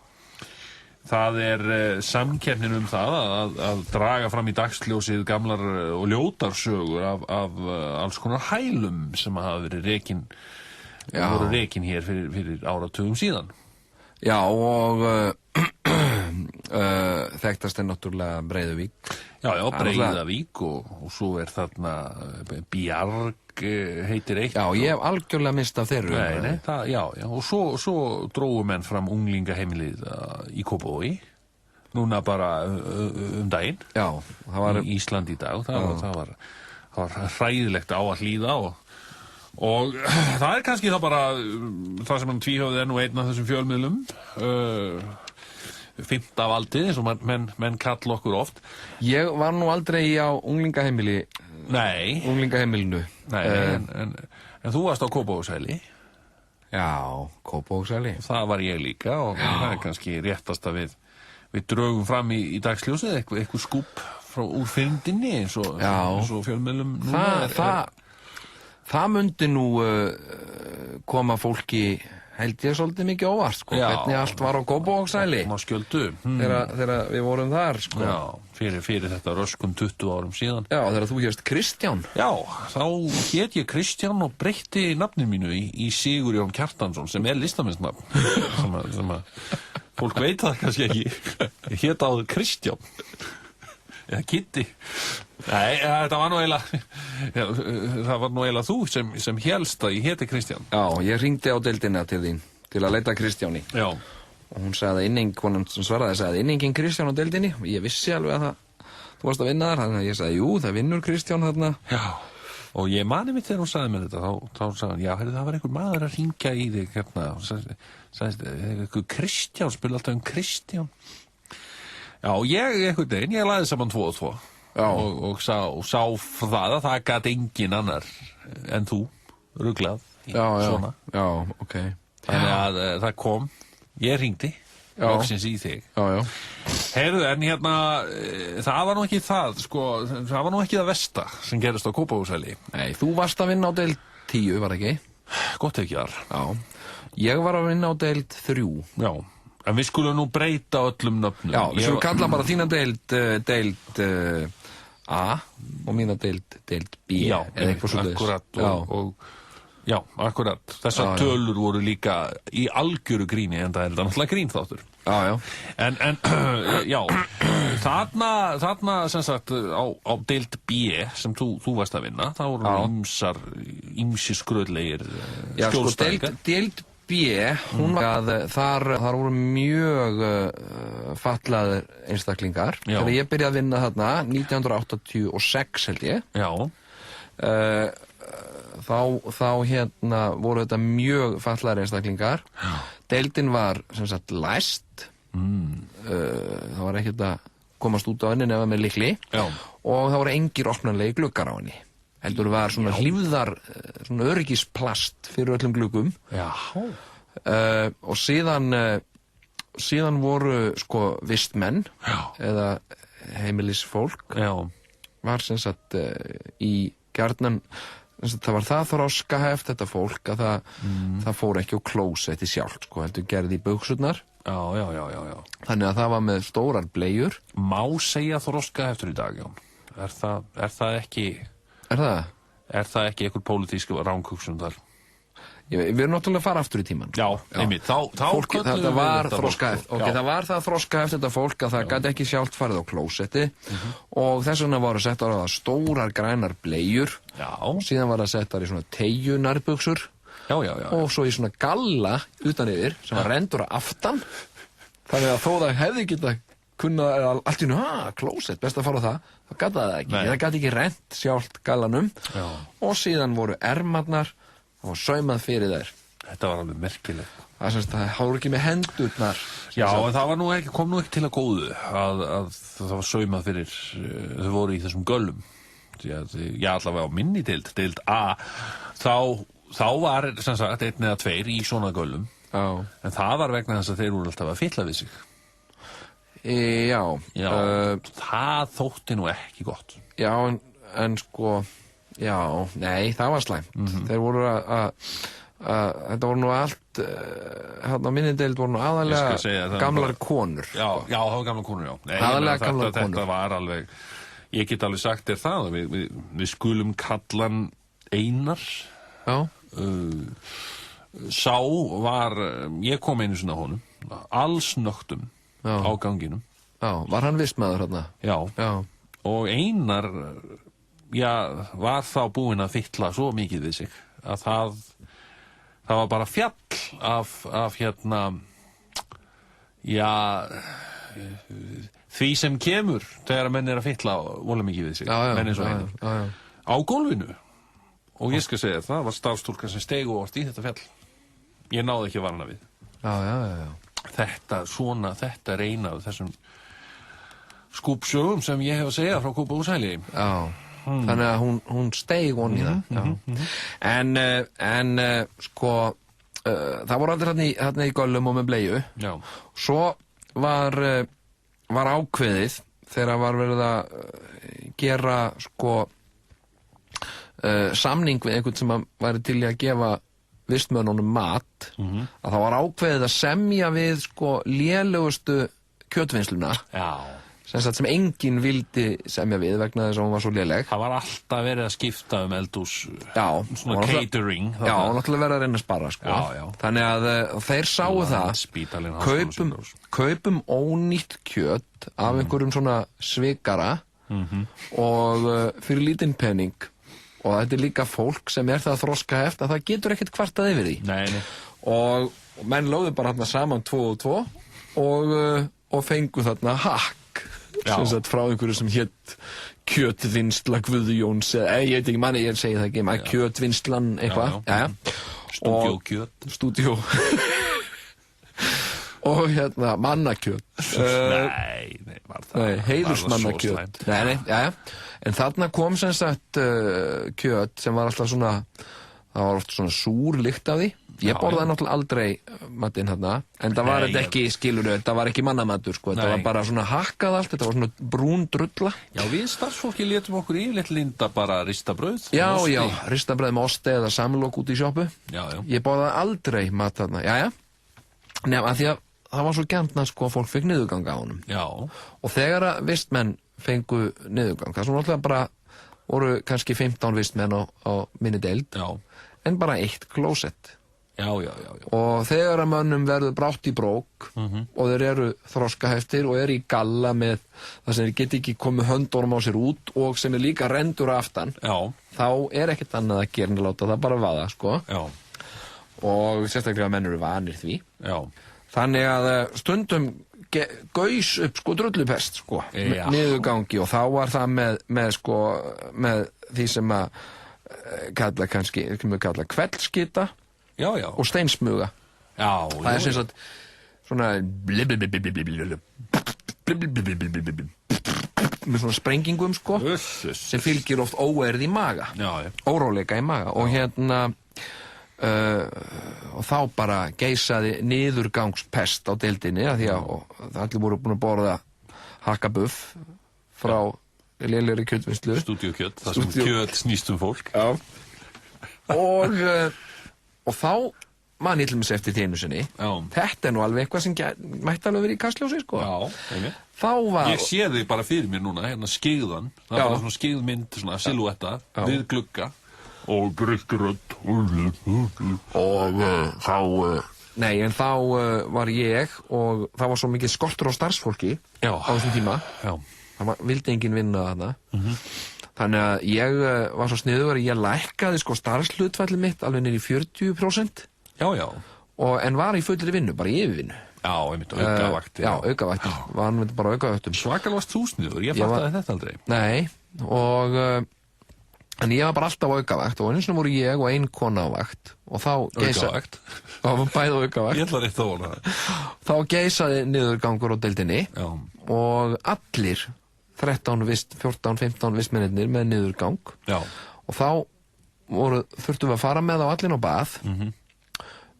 B: Það er samkeppnin það að draga fram í dagsljósið gamlar og ljótar sögur af alls konar hælum sem hafa verið voru rekin hér fyrir áratugum síðan.
A: Já, og þekktast er náttúrulega Breiðavík.
B: Já, Breiðavík og svo er þarna Bjarg heitir eitt.
A: Já, ég hef algjörlega mist af þeirru.
B: Nei, já, og svo drógu menn fram unglingaheimilið í Kópavogi, núna bara daginn.
A: Já, það var
B: í Ísland í dag. Það var hræðilegt á að hlýða og það er kannski það bara það sem hann tvíhöfði nú einn af þessum fjölmiðlum. Fimmta valdið, eins og menn kalla okkur oft.
A: Ég var nú aldrei á unglingaheimili.
B: Nei.
A: Unglingaheimilinu.
B: Nei, en þú varst á Kópavogshæli.
A: Já, Kópavogshæli.
B: Það var ég líka og það er kannski réttast að við drögum fram í dagsljósið eitthvað skúp úr fyrndinni eins og fjölmiðlum núna.
A: Það myndi nú koma fólki held ég svolítið mikið óvart, sko, hvernig allt var á Kópavogshæli.
B: Má skjöldu.
A: Þegar við vorum þar, sko.
B: Já, fyrir þetta röskum 20 árum síðan.
A: Já, þegar þú hérst Kristján.
B: Já, þá hét ég Kristján og breytti nafninu mínu í Sigurjón Kjartansson, sem er listamennsnafn. sem að fólk veit það kannski ekki. Ég hét áður Kristján. Eða Kitty. Nei, það var nú eiginlega þú sem hélst að ég héti Kristján.
A: Já, ég hringdi á deildina til þín til að leita Kristjáni.
B: Já.
A: Og hún sagði konan sem svaraði sagði inningin Kristján á deildinni og ég vissi alveg að þú varst að vinna þar, þannig að ég sagði jú, það vinnur Kristján þarna.
B: Já. Og ég mani mitt þegar hún sagði mér þetta, þá sagði hann, já, það var einhver maður að hringja í þig hérna, sagði einhver Kristján, spila alltaf Kristján. Já, ég lagði saman 2 og 2 og sá það að það gat engin annar en þú, ruglað svona.
A: Já, ok.
B: Þannig að það kom, ég hringdi loksins í þig.
A: Já.
B: Heyrðu, en hérna, það var nú ekki það var nú ekki það versta sem gerist á Kópavogshæli.
A: Nei, þú varst að vinna á deild 10, var ekki?
B: Gott ekki þar.
A: Já, ég var að vinna á deild 3.
B: Já. En við skulum nú breyta öllum nöfnum.
A: Já, við skulum kalla bara þína deild A og mína deild B
B: Já,
A: eða eitthvað svoleiðis.
B: akkurat Já, akkurat. Þessar tölur voru líka í algjöru gríni, en það er náttúrulega grínþáttur.
A: Já.
B: En já, þarna sem sagt á deild B sem þú varst að vinna, það voru ýmsir skröðlegir skjólstæðingar.
A: Deild B, hún var að þar voru mjög fatlaðir einstaklingar. Þegar ég byrjaði að vinna þarna 1986 held ég.
B: Já.
A: Þá voru þetta mjög fatlaðir einstaklingar. Deildin var sem sagt læst. Það var ekkert að komast út á henni nema með lykli. Og það voru engir opnanlegi gluggar á henni. Heldur var svona hlífðar, svona öryggisplast fyrir öllum gluggum. Og síðan voru sko vistmenn eða heimilisfólk var sem sagt í gjarnan, það var það þroskaheft þetta fólk að það fór ekki á klósetti sjálft sko, heldur gerði í buxurnar.
B: Já.
A: Þannig að það var með stórar bleiur.
B: Má segja þroskaheftur í dag, Jón? Er það ekki...
A: Er það?
B: Er það ekki einhver pólitísk ránkugsun þar?
A: Við erum náttúrulega að fara aftur í tíman.
B: Já, einmitt.
A: Þetta var þroskaheft. Það var það þroskaheft þetta fólk að það gæti ekki sjálft farið á klósetti og þess vegna voru settar á það stórar grænar bleiur. Síðan var það settar í svona teyjunarbuxur. Og svo í svona galla utan yfir sem var rendur að aftan. Þannig að þó það hefði getað kunnað allt í nú, klósett, best að fara á það. Það gæti það ekki. Það gæti ekki rent sjálft gallanum. Og síðan voru ermarnar og saumað fyrir þær.
B: Þetta var alveg merkilegt.
A: Það háru ekki með hendurnar.
B: Já, en það var kom nú ekki til að góðu að það var saumað fyrir, þau voru í þessum göllum. Já, allavega á minni deild A, þá var sem sagt 1 eða 2 í svona göllum. En það var vegna þess að þeir voru alltaf að fylla við sig.
A: Já.
B: Það þótti nú ekki gott.
A: Já, en sko, nei, það var slæmt. Þeir voru þetta voru nú allt, hérna á minni deild voru nú aðalega gamlar konur.
B: Já, það var gamlar konur, já.
A: Aðalega gamlar konur.
B: Þetta var alveg, ég get alveg sagt þér það, við skulum kallan Einar. Sá var, ég kom einu sinna honum, allsnögtum á ganginum.
A: Var hann vistmaður hérna?
B: Já. Og Einar, var þá búinn að fylla svo mikið við sig að það var bara fjall af hérna, því sem kemur þegar menn að fylla vola mikið við sig, menn eins og Einar, á gólfinu. Og ég skal segja það var starfstúlkan sem steig og orti í þetta fjall. Ég náði ekki að varna við.
A: Já.
B: Þetta er eina af þessum skúpsögum sem ég hef að segja frá Kópavogshæli.
A: Þannig að hún steig von í það. En sko, það voru allir hérna í göllum og með bleiu. Svo var ákveðið þegar var verið að gera sko samning við einhvern sem væri til í að gefa vistmönnunum mat, að það var ákveðið að semja við sko lélegustu kjötvinnsluna sem enginn vildi semja við vegna þess að hún var svo léleg.
B: Það var alltaf verið að skipta eldhús, svona catering.
A: Já, náttúrulega verið að reyna að spara sko. Þannig að þeir sáu það, kaupum ónýtt kjöt af einhverjum svona svikara og fyrir lítinn pening. Og þetta er líka fólk sem það þroskaheft að það getur ekkert kvartað yfir því.
B: Nei.
A: Og menn lögðu bara þarna saman 2 og 2 og fengu þarna hakk sem sagt frá einhverju sem hét kjötvinnsla Guðjóns, ég veit ekki manni, ég segi það ekki, kjötvinnslan eitthvað. Stúdíó. Og hérna mannakjöt. Nei, heiðursmannakjöt. Nei. En þarna kom sem sagt kjöt sem var alltaf svona, það var oft svona súr lykt af því. Ég borðaði náttúrulega aldrei matinn hérna, en það var þetta ekki, skilurðu, þetta var ekki mannamatur, sko, þetta var bara svona hakkað allt, þetta var svona brún drulla.
B: Já, við starfsfólki létum okkur yfirleitt linda bara ristabrauð.
A: Já, ristabrauð með osti eða samlok út í sjoppu. Ég borðaði aldrei mat þarna, Nefn að því að það var svo gjarnt að sko fólk fikk niðurganga á honum. Og þegar að vistmenn fengu niðurgang. Það sem náttúrulega bara voru kannski 15 vistmenn á minni deild, en bara 1 klósett.
B: Já.
A: Og þegar að mönnum verður brátt í brók og þeir eru þroskaheftir og eru í galla með það sem þeir geti ekki komið höndunum á sér út og sem líka rendur aftan, þá ekkert annað að gera en að láta það bara vaða, sko.
B: Já.
A: Og sérstaklega menn eru vanir því.
B: Já.
A: Þannig að stundum gaus upp, sko, drullupest, sko, niðurgangi, og þá var það með því sem að kalla kannski, kveldskita og steinsmuga. Það sem sagt svona með svona sprengingum, sko, sem fylgir oft óerð í maga, óróleika í maga, og og þá bara geisaði niðurgangspest á deildinni, af því að allir voru búin að borða hakkabuff frá lélegri kjötvinnslu,
B: stúdíókjöt, það sem kjöt snýst fólk.
A: Og þá man ég til mig eftir því einu sinni, þetta nú alveg eitthvað sem mætti alveg verið í kastljósi, sko. Þá var...
B: Ég sé þig bara fyrir mér núna, hérna skyggðan, það er bara svona skyggðmynd, svona silúetta, við glugga, og breytturödd,
A: og þá var ég, og það var svo mikið skortur á starfsfólki á þessum tíma, það vildi enginn vinna þarna. Þannig að ég var svo sniðugur að ég lækkaði, sko, starfshlutfallið mitt alveg niður í 40%. En var í fullri vinnu, bara í yfirvinnu.
B: Einmitt, aukavakt.
A: Aukavakt, var hann bara aukavaktum.
B: Svakal varst þú sniðugur, ég fattaði þetta aldrei.
A: Nei, en ég var bara alltaf aukavakt, og eins og voru ég og ein kona á vakt, og þá
B: Aukavakt?
A: Það var bæði aukavakt.
B: Ég ætla rétt að vona það.
A: Þá geisaði niðurgangur á deildinni, og allir 13, 14, 15 vistmennirnir með niðurgang, og þá þurftum við að fara með á allir á bað,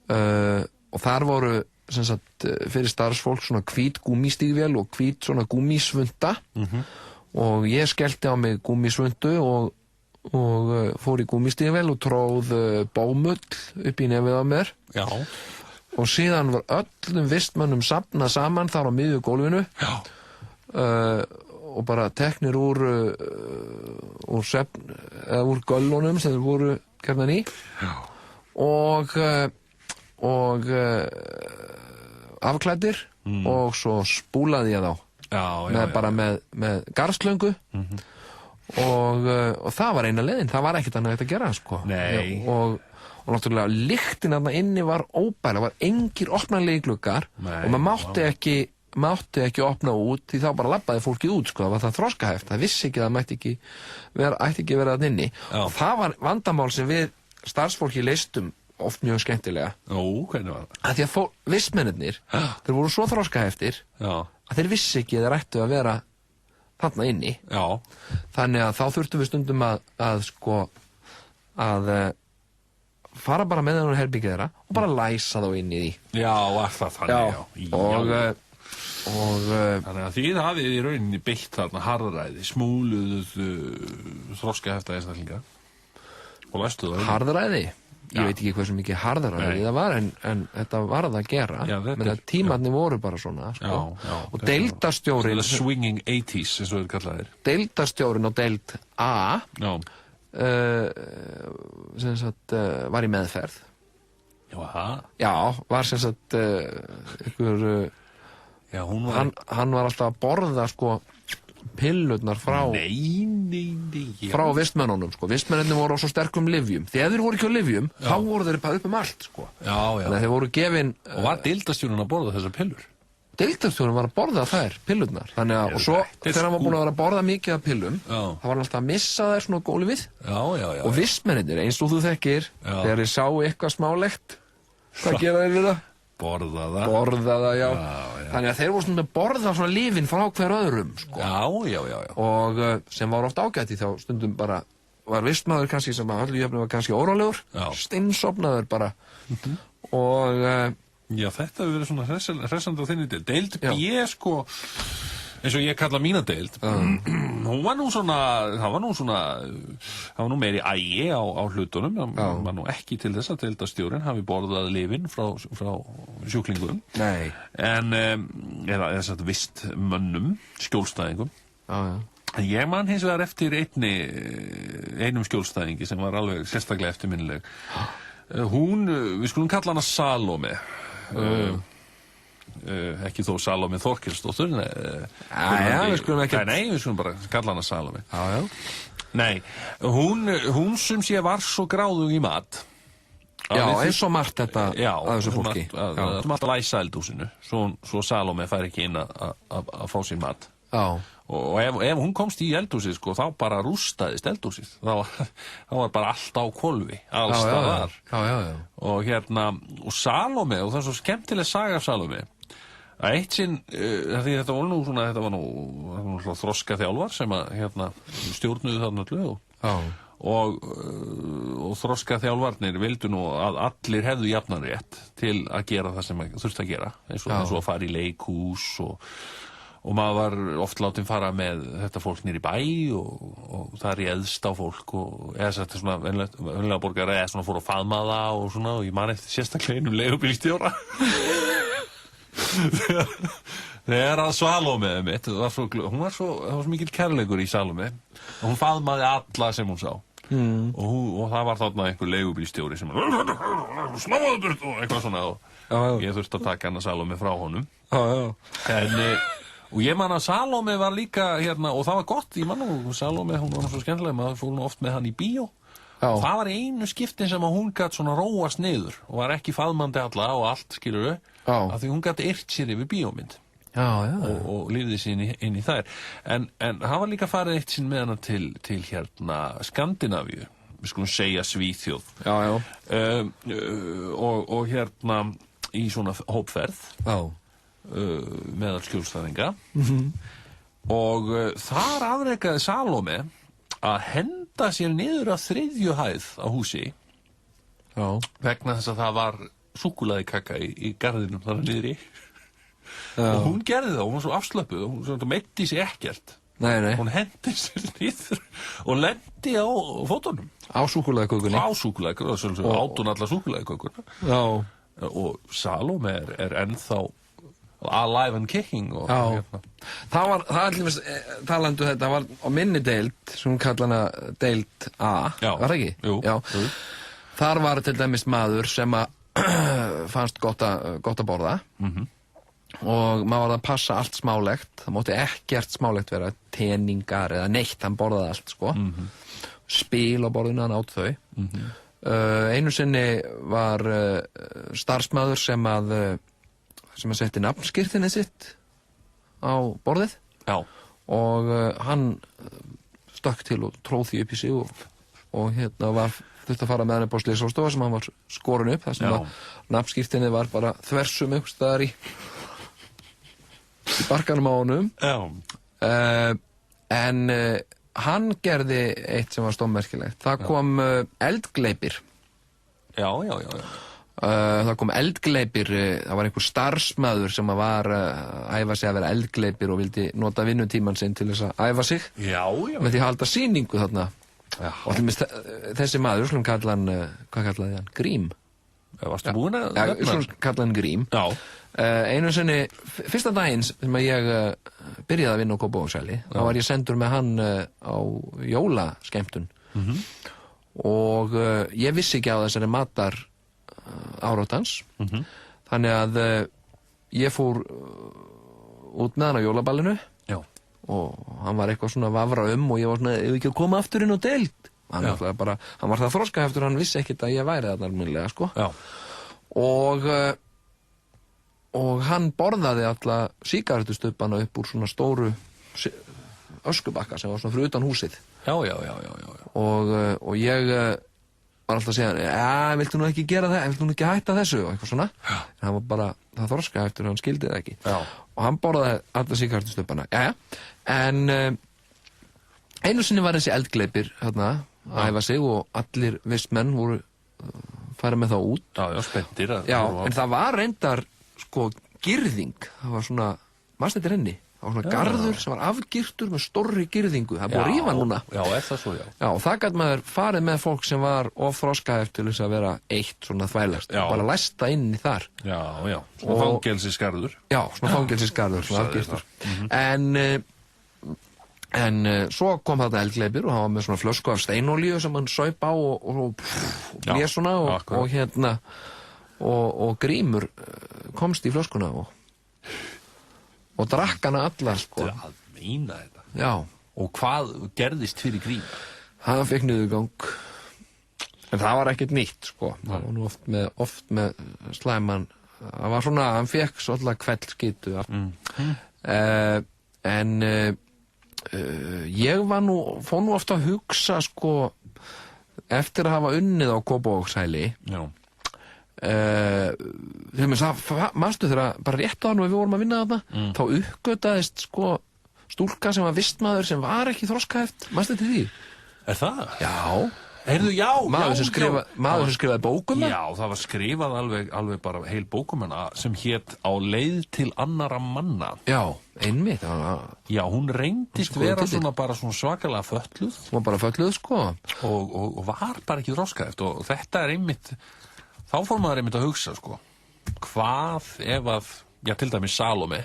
A: og þar voru sem sagt, fyrir starfsfólk svona hvít gúmmístígvél og hvít svona gúmmísvunta, og ég skellti á mig gúmmísvuntu og fór í gúmmístígvél og tróð bómull upp í nefið á mér, og síðan var öllum vistmönnum safnað saman þar á miðju gólfinu, og bara teknir úr göllunum sem þeir voru gerðan í, og afklæddir, og svo spúlaði ég þá bara með garðslöngu, og það var eina leiðin, það var ekkert annað að gera, sko. Og náttúrulega lyktin þarna inni var óbærileg, var engir opnanlegir gluggar, og maður mátti ekki opna út, því þá bara labbaði fólkið út, sko. Það var það þroskaheft, það vissi ekki að það ætti ekki vera þarna inni, og það var vandamál sem við starfsfólki leystum oft mjög skemmtilega.
B: Hvernig var það?
A: Að því að vistmennirnir, þeir voru svo þroskaheftir að þeir vissi ekki að þeir ættu að vera þarna inni. Þannig að þá þurftum við stundum að fara bara með þeirra herbyggið þeirra og bara læsa þá inn í því.
B: Alltaf þannig, þannig að þið hafið í rauninni beitt þarna harðræði, smúluð þroskahefta einstaklinga og læstu það.
A: Harðræði? Ég veit ekki hversu mikið harðræði það var, en þetta varð að gera. Menn að tímarnir voru bara svona, sko. Og deildarstjórinn...
B: Swinging 80s, eins og þeir kallaðir.
A: Deildarstjórinn á deild A sem sagt var í meðferð. Var sem sagt ykkur... hann var alltaf að borða, sko, pillurnar frá frá vistmönnunum, sko. Vistmennirnir voru á svo sterkum lyfjum, því ef þeir voru ekki á lyfjum þá voru þeir bara upp allt, sko. Þannig að þeir voru gefin...
B: Og var deildarstjórinn að borða þessar pillur?
A: Deildarstjórinn var að borða þær pillurnar, þannig að, og svo þegar hann var búin að vera að borða mikið af pillum, þá var hann alltaf að missa þær svona gólfið, og vistmennirnir, eins og þú þekkir, þegar þeir sá eitthvað smálegt, hvað gera þeir við það?
B: Borða það,
A: Þannig að þeir voru stundum að borða svona lyfin frá hver öðrum, sko. Og sem var oft ágætt í þá stundum bara, var vistmaður kannski sem að öllu jöfnum var kannski órólegur, steinsofnaður bara. Og...
B: þetta hefur verið svona hressandi á þinni deild. Deild B, sko, eins og ég kalla mína deild, hún var nú svona, það var nú meiri ægi á hlutunum, það var nú ekki til þess að deildarstjórinn hafi borðað lyfin frá sjúklingum, en eða þess að vistmönnum, skjólstæðingum,
A: já.
B: Ég man hins vegar eftir einum skjólstæðingi sem var alveg sérstaklega eftirminnileg. Við skulum kalla hana Salome. Ekki þó Salome Þorkelsdóttur.
A: Við skulum ekki...
B: Nei, við skulum bara kalla hana Salome.
A: Já.
B: Nei, hún sem sé var svo gráðug í mat.
A: Já, eins og margt þetta að þessu fólki.
B: Það er alltaf læsa eldhúsinu, svo Salome fær ekki inn að fá sér mat.
A: Já.
B: Og ef hún komst í eldhúsið, sko, þá bara rústaðist eldhúsið. Þá var bara allt á hvolfi, alls staðar.
A: Já.
B: Og Salome, og það er svo skemmtileg saga af Salome, að eitt sinn, þetta var nú þroska þjálfar sem að stjórnuðu þarna öllu og þroska þjálfarnir vildu nú að allir hefðu jafnan rétt til að gera það sem þurfti að gera, eins og að fara í leikhús og maður var oft látinn fara með þetta fólk niður í bæ og það réðst á fólk eða þetta svona venlega borgara eða svona fór að faðma það og svona, og ég man eftir sérstaklega einum leigubílstjóra þegar að Salome mitt, hún var svo mikill kærleikur í Salome og hún faðmaði alla sem hún sá og það var þarna einhver leigubílstjóri sem snáðu burt og eitthvað svona og ég þurfti að taka hana Salome frá honum og ég man að Salome var líka og það var gott, ég man nú Salome, hún var svo skemmtileg, maður fór nú oft með hann í bíó og það var einu skiptin sem að hún gat svona róast niður og var ekki faðmandi alla og allt, skilurðu, af því hún gat yrt sér yfir bíómynd og lifði sér inn í þær en hann var líka farið eitt sinn með hana til Skandinavíu, við skulum segja Svíþjóð og í svona hópferð meðal skjólstæðinga og þar afrekaði Salome að henda sér niður að 3. hæð á húsi vegna þess að það var súkkulaði kaka í garðinum þar niðri og hún gerði það, hún var svo afslöpuð og hún meitti sig ekkert hún hendi sér niður og lendi á fótunum
A: á súkkulaðikökunni
B: át hún alla súkkulaðikökunna og Salome er ennþá alive and kicking
A: það var allir talandu þetta var á minni deild sem hún kalla hana deild A var það ekki?
B: Jú.
A: Þar var til dæmis maður sem að fannst gott að borða og maður var að passa allt smálegt, það mátti ekkert smálegt vera, teningar eða neitt, hann borðaði allt sko spil á borðinu, hann át þau einu sinni var starfsmaður sem að setti nafnskírteinið sitt á borðið og hann stökk til og tróð því upp í sig og þurfti að fara með hann upp á slysastofu sem hann var skorinn upp, þar sem að nafnskírteinið var bara þversum einhvers staðar í barkanum á honum en hann gerði eitt sem var stórmerkilegt, það kom eldgleipir það kom eldgleipir, það var einhver starfsmaður sem var að æfa sig að vera eldgleipir og vildi nota vinnutímann sinn til þess að æfa sig með því að halda sýningu þarna og þessi maður, slum kalla hann hvað kallaði hann? Grím
B: varstu búin að
A: slum kalla hann Grím einu sinni, fyrsta daginn sem ég byrjaði að vinna á Kópavogshæli þá var ég sendur með hann á jólaskemmtun og ég vissi ekki á þessari matar áráttans þannig að ég fór út með hann á jólaballinu og hann var eitthvað svona vafra og ég var svona, ef ekki að koma aftur inn á deild hann var það þroska eftir, hann vissi ekkert að ég væri þarna almennilega sko og hann borðaði alla sígarettustubbana upp úr svona stóru öskubakka sem var svona fyrir utan húsið og ég var alltaf að segja viltu nú ekki gera það, viltu nú ekki hætta þessu og eitthvað svona, en hann var bara það þroska eftir, hann skildi það ekki og hann borðaði alla sígarettustubbana en einu sinni var þessi eldgleipir hérna að æfa sig og allir vistmenn voru farið með þá út
B: spenntir
A: en það var reyndar sko girðing, það var svona mannst þetta henni, það var svona garður sem var afgirtur með stórri girðingu, það búið að rífa núna
B: er það svo,
A: og það gæti maður farið með fólk sem var ofþroskaður til þess að vera eitt svona þvælast, bara læsta inn í þar
B: svona fangelsisgarður
A: svona fangelsisgarður, svona afgirtur en En svo kom þetta eldgleipir og hann var með svona flösku af steinolíu sem hann saup á og blés svona og Grímur komst í flöskuna og drakk hana alla, sko.
B: Þetta að meina þetta.
A: Já.
B: Og hvað gerðist fyrir Grím?
A: Hann fekk niðurgang. En það var ekkert nýtt, sko. Það var nú oft með slæman. Það var svona, hann fekk svolítið kveldskitu. En ég fór nú ofta að hugsa, sko, eftir að hafa unnið á Kópavogshæli.
B: Já.
A: Manstu þegar bara rétt á hann og við vorum að vinna þarna, þá uppgötaðist, sko, stúlka sem var vistmaður sem var ekki þroskaheft. Manstu til því?
B: Er það?
A: Já.
B: Heyrðu, já,
A: maður sem skrifaði bókum.
B: Já, það var skrifað alveg bara heil bókum sem hét Á leið til annarra manna.
A: Já, einmitt.
B: Já, hún reyndist vera svona bara svona svakalega fötluð.
A: Hún var bara fötluð, sko.
B: Og var bara ekki þroskaheft og þetta einmitt, þá fór maður einmitt að hugsa, sko. Hvað ef að, já, til dæmis Salome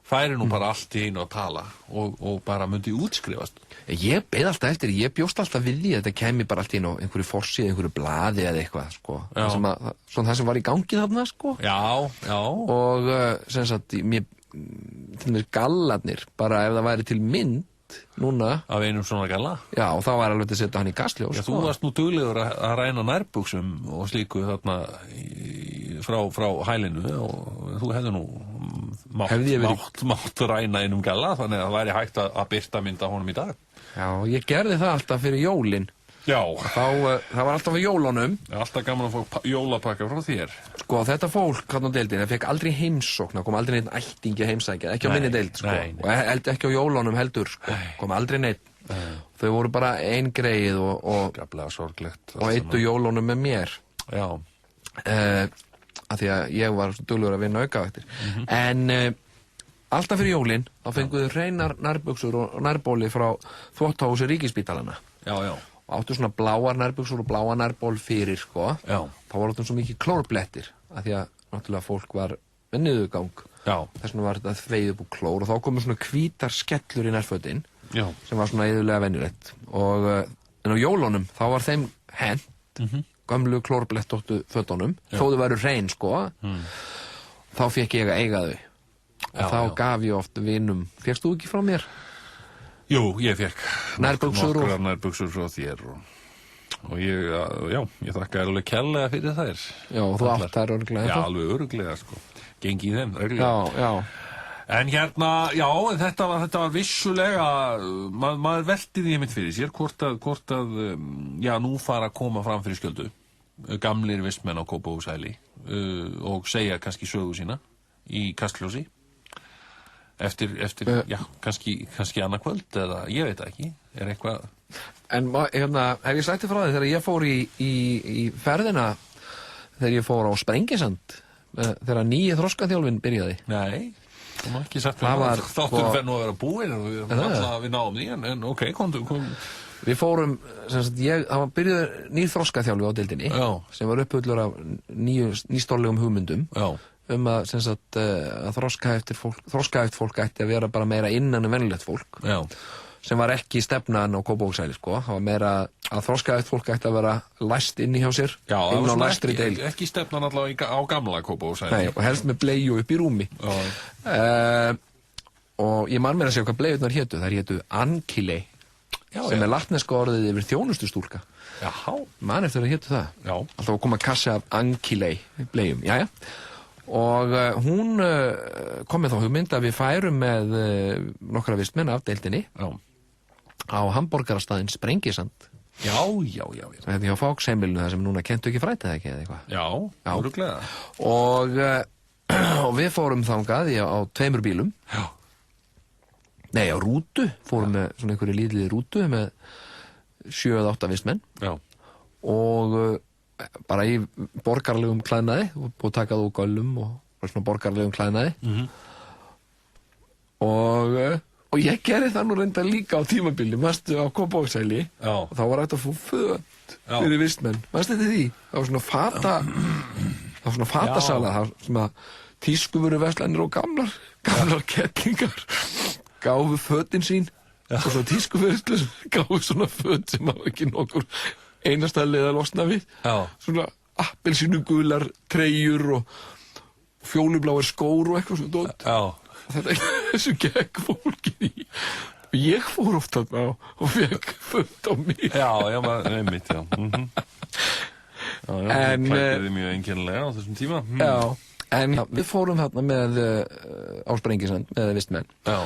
B: færi nú bara allt í einu að tala og bara myndi útskrifast.
A: Ég beið alltaf eftir, ég bjóst alltaf við því að þetta kemi bara allt í einu á einhverju forsíðu, einhverju blaði eða eitthvað, sko. Það sem var í gangi þarna, sko.
B: Já.
A: Og sem sagt, til mér gallarnir, bara ef það væri til mynd núna.
B: Af einum svona galla?
A: Já, og þá var alveg að setja hann í gasljós.
B: Já, þú varst nú duglegur að ræna nærbuxum og slíku þarna frá hælinu og þú hefði nú mátt ræna einum galla, þannig að það væri hægt að birta mynda honum í dag.
A: Já, ég gerði það alltaf fyrir jólin.
B: Já.
A: Það var alltaf á jólunum.
B: Alltaf gaman að fá jólapakka frá þér.
A: Sko, þetta fólk hann á deildinni, það fekk aldrei heimsókn, það kom aldrei neitt ættingi að heimsækja, ekki á minni deild, sko. Og ekki á jólunum heldur, sko. Kom aldrei neitt. Þau voru bara ein greið og eittu jólunum með mér.
B: Já.
A: Af því að ég var duglegur að vinna aukavættir. En alltaf fyrir jólin, þá fenguðu hreinar nærbuxur og nærból frá þvottahúsi Ríkisspítalana.
B: Já.
A: Og áttu svona bláar nærbuxur og bláar nærból fyrir, sko.
B: Já.
A: Þá voru þetta svo mikið klórblettir, af því að náttúrulega fólk var með niðurgang.
B: Já.
A: Þess vegna var þetta þvegið upp úr klór og þá komu svona hvítar skellur í nærfötin,
B: já,
A: sem var svona iðulega venjulegt. Og en á jólunum, þá var þeim hent, gömlu klórblettóttu fötunum, þó þau væru hrein, sko. Þá fekk ég að eiga þau. Og þá gaf ég oft vinum. Fékkst þú ekki frá mér?
B: Jú, ég fekk
A: nokkrar
B: nærbuxur frá þér og ég þakka alveg kærlega fyrir þær.
A: Já, og þú átt þær örugglega.
B: Já, alveg örugglega, sko. Gengi í þeim, örugglega.
A: Já.
B: En hérna, já, þetta var vissulega, maður velti því einmitt fyrir sér hvort að nú fara að koma fram fyrir skjöldu gamlir vistmenn á Kópavogshæli og segja kannski sögu sína í kastljósi. Eftir kannski annað kvöld eða ég veit ekki, er eitthvað.
A: En hef ég sagt þér frá því þegar ég fór í ferðina, þegar ég fór á Sprengisand, þegar nýi þroskaþjálfinn byrjaði?
B: Nei, það var ekki sagt mér þáttur fer nú að vera búinn og við náum því, en ok, kom.
A: Við fórum, það byrjaði nýr þroskaþjálfi á deildinni, sem var upphullur af nýstórlegum hugmyndum. Já. Að þroskahæft fólk ætti að vera bara meira innan venjulegt fólk. Já. Sem var ekki stefnan á Kópavogshæli, sko. Það var meira að þroskahæft fólk ætti að vera læst inni hjá sér. Já, það var svona
B: ekki stefnan allavega á gamla Kópavogshæli.
A: Nei, og helst með bleiu upp í rúmi. Og ég man meira að segja hvað bleiurnar hétu. Þær hétu Ankylei, sem latneska orðið yfir þjónustustúlka.
B: Jáhá.
A: Man eftir að hétu það.
B: Já.
A: Alltaf að koma kassi af Ankylei bleium. Jæja. Og hún kom með þá hugmynd að við færum með nokkra vistmenn af deildinni á hamborgarastæðin Sprengisand.
B: Já.
A: Þetta er hjá Fáksheimilinu, það sem núna Kentu ekki frætið ekki eða eitthvað.
B: Já, örugglega.
A: Og við fórum þangað á 2 bílum.
B: Já.
A: Nei, á rútu. Fórum með svona einhverju lítilli rútu með 7 eða 8 vistmenn. Já. Og bara í borgarlegum klæðnaði og takað úr göllum og svona borgarlegum klæðnaði. Og ég gerði það nú reynda líka á tímabili, manstu á Kópavogshæli, og þá var hægt að fá föt fyrir vistmenn. Manstu þetta því? Það var svona fatasala, það var svona tískuvöruverslanir og gamlar kettlingar gáfu fötin sín og svo tískuverslun gáðu svona föt sem hafa ekki nokkur einasta leið að losna við. Svona appelsínugular treyjur og fjólubláir skór og eitthvað svona dót. Þetta þessu gekk fólkið í. Ég fór oft þarna og fekk föt á mig.
B: Já, maður, einmitt, já. En klæddi þið mjög einkennilega á þessum tíma.
A: Já, en við fórum þarna með á Sprengisand, með vistmenn.
B: Já.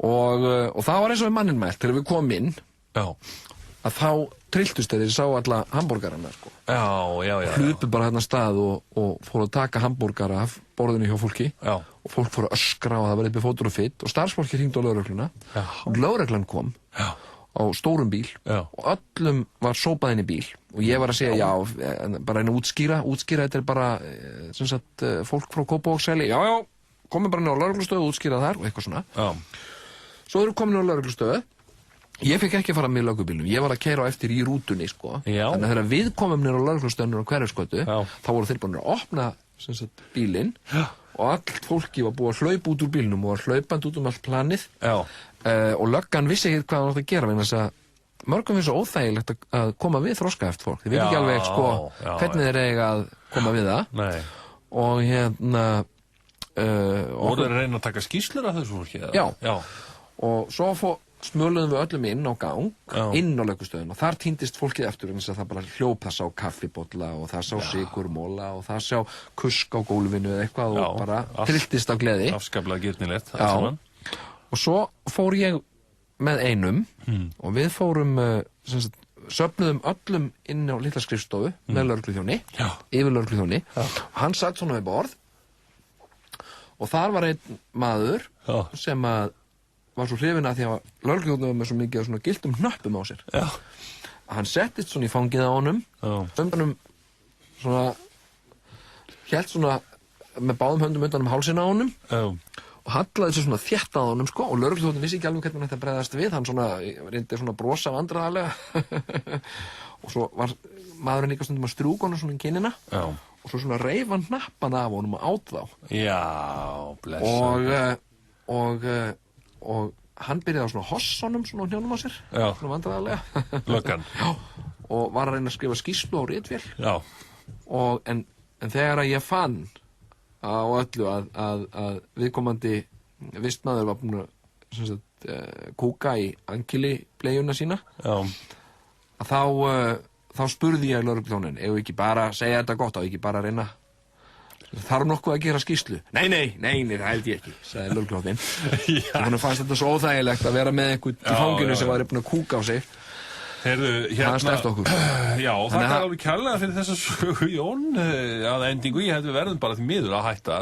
A: Og það var eins og við manninn mælt, þegar við komum inn, að þá trilltust þeir sá alla hambúrgarana, sko.
B: Já.
A: Hlupu bara hérna stað og fóru að taka hambúrgara af borðinu hjá fólki.
B: Já.
A: Og fólk fóru að öskra og það var eitthvað fótur og fitt og starfsfólki hringdi á lögregluna. Já. Og lögreglan kom. Já. Á stórum bíl og öllum var sópað inn í bíl og ég var að segja bara einu útskýra þetta bara sem sagt fólk frá Kópavogsseli komum bara inn á lögreglustöðu og útskýra þar og eitthvað svona svo eru komin á lögreglustöðu ég fekk ekki að fara með löggubílnum ég var að keyra á eftir í rútunni sko þannig að þegar við komum niður á lögreglustöðunum á Hverfisgötu þá voru þeir búin að opna sem sagt bílinn og allt fólki var búið að hlaupa út úr bílnum og var hlaupandi út allt planið og löggan vissi ekki hvað hann átti að gera vegna þess að mörgum finnst svo óþægilegt að koma við þroskaeft fólk þið veit ekki alveg sko hvernig þeir eiga að koma við það og hérna
B: voru þeir að reyna að taka skýrslur af þessu fólki?
A: Já og svo smöluðum við öllum inn á gang inn á lögustöðun og þar týndist fólkið eftir þess að það bara hljóp það sá kaffibolla og það sá sykurmóla og það sá kusk á gólfinu eða eitthvað og bara trilltist af gleði
B: afskaplega girnilegt
A: og svo fór ég með einum og við fórum söfnuðum öllum inn á litla skrifstofu með lögregluþjóni yfir lögregluþjóni og hann satt svona við borð og þar var einn maður sem að var svo hrifinn að því að lögregluþjónninn var með svo mikið svona gylltum hnöppum á sér hann settist svona í fangið á honum undanum svona hélt svona með báðum höndum undanum hálsinn á honum og hallaði sér svona þétt að honum sko og lögregluþjónninn vissi ekki alveg hvernig hann ætti að bregðast við hann svona reyndi svona að brosa vandræðarlega og svo var maðurinn líka stundum að strjúka honum svona í kinnina og svo svona reif hann hnappana af honum og át þá
B: blessa
A: og hann byrjaði á svona hossonum svona á hnjónum á sér svona vandræðarlega
B: löggan
A: og var að reyna að skrifa skýrslu á ritvél en þegar að ég fann á öllu að viðkomandi vistmaður var búin að kúka í ankili bleiuna sína að þá spurði ég lögregluþjóninn ef ekki bara segja þetta gott og ekki bara reyna þarf nokkuð að gera skýrslu nei, það held ég ekki sagði lögregluþjónninn og fannst þetta svo óþægilegt að vera með einhvern í fanginu sem var búin að kúka á sig
B: það
A: stefst okkur
B: það er alveg kærlega fyrir þessa sögu Jón að endingu ég held við verðum bara því miður að hætta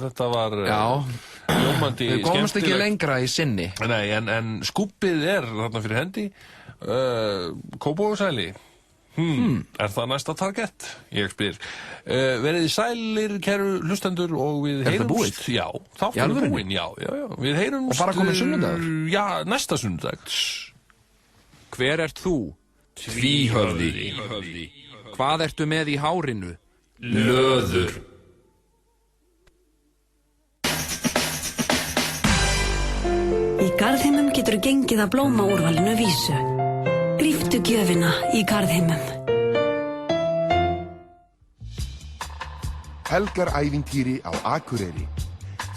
B: þetta var ljómandi
A: við komumst ekki lengra í sinni
B: nei, en skúbbið er þarna fyrir hendi Kópavogssæli er það næsta target? Ég spyr verið sælir, kæru hlustendur og við heyrumst þáttur er búinn, já við heyrumst
A: og bara komið sunnudagur?
B: Já, næsta sunnudag
C: Hver ert þú? Tvíhöfði Hvað ertu með í hárinu?
B: Löður
E: Í Garðheimum getur gengið að blóma úrvalinu Vísu Gríptu gjöfina í Garðheimum.
F: Helgarævintýri á Akureyri.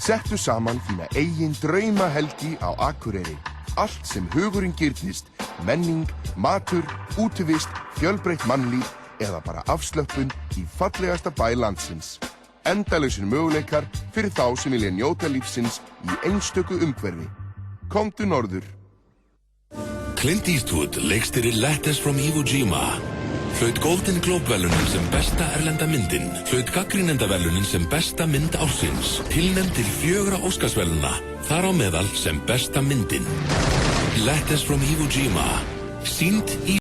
F: Settu saman þína eigin draumahelgi á Akureyri. Allt sem hugurinn girnist, menning, matur, útivist, fjölbreytt mannlíf eða bara afslöppun í fallegasta bæ landsins. Endalausir möguleikar fyrir þá sem vilja njóta lífsins í einstöku umhverfi. Komdu norður.
G: Clint Eastwood leikstýrir Letters from Iwo Jima. Hlaut Golden Globe-verðlaunin sem besta erlenda myndin. Hlaut gagnrýnendaverðlaunin sem besta mynd ársins. Tilnefnd til 4 Óskarsverðlauna. Þar á meðal sem besta myndin. Letters from Iwo Jima. Sýnd í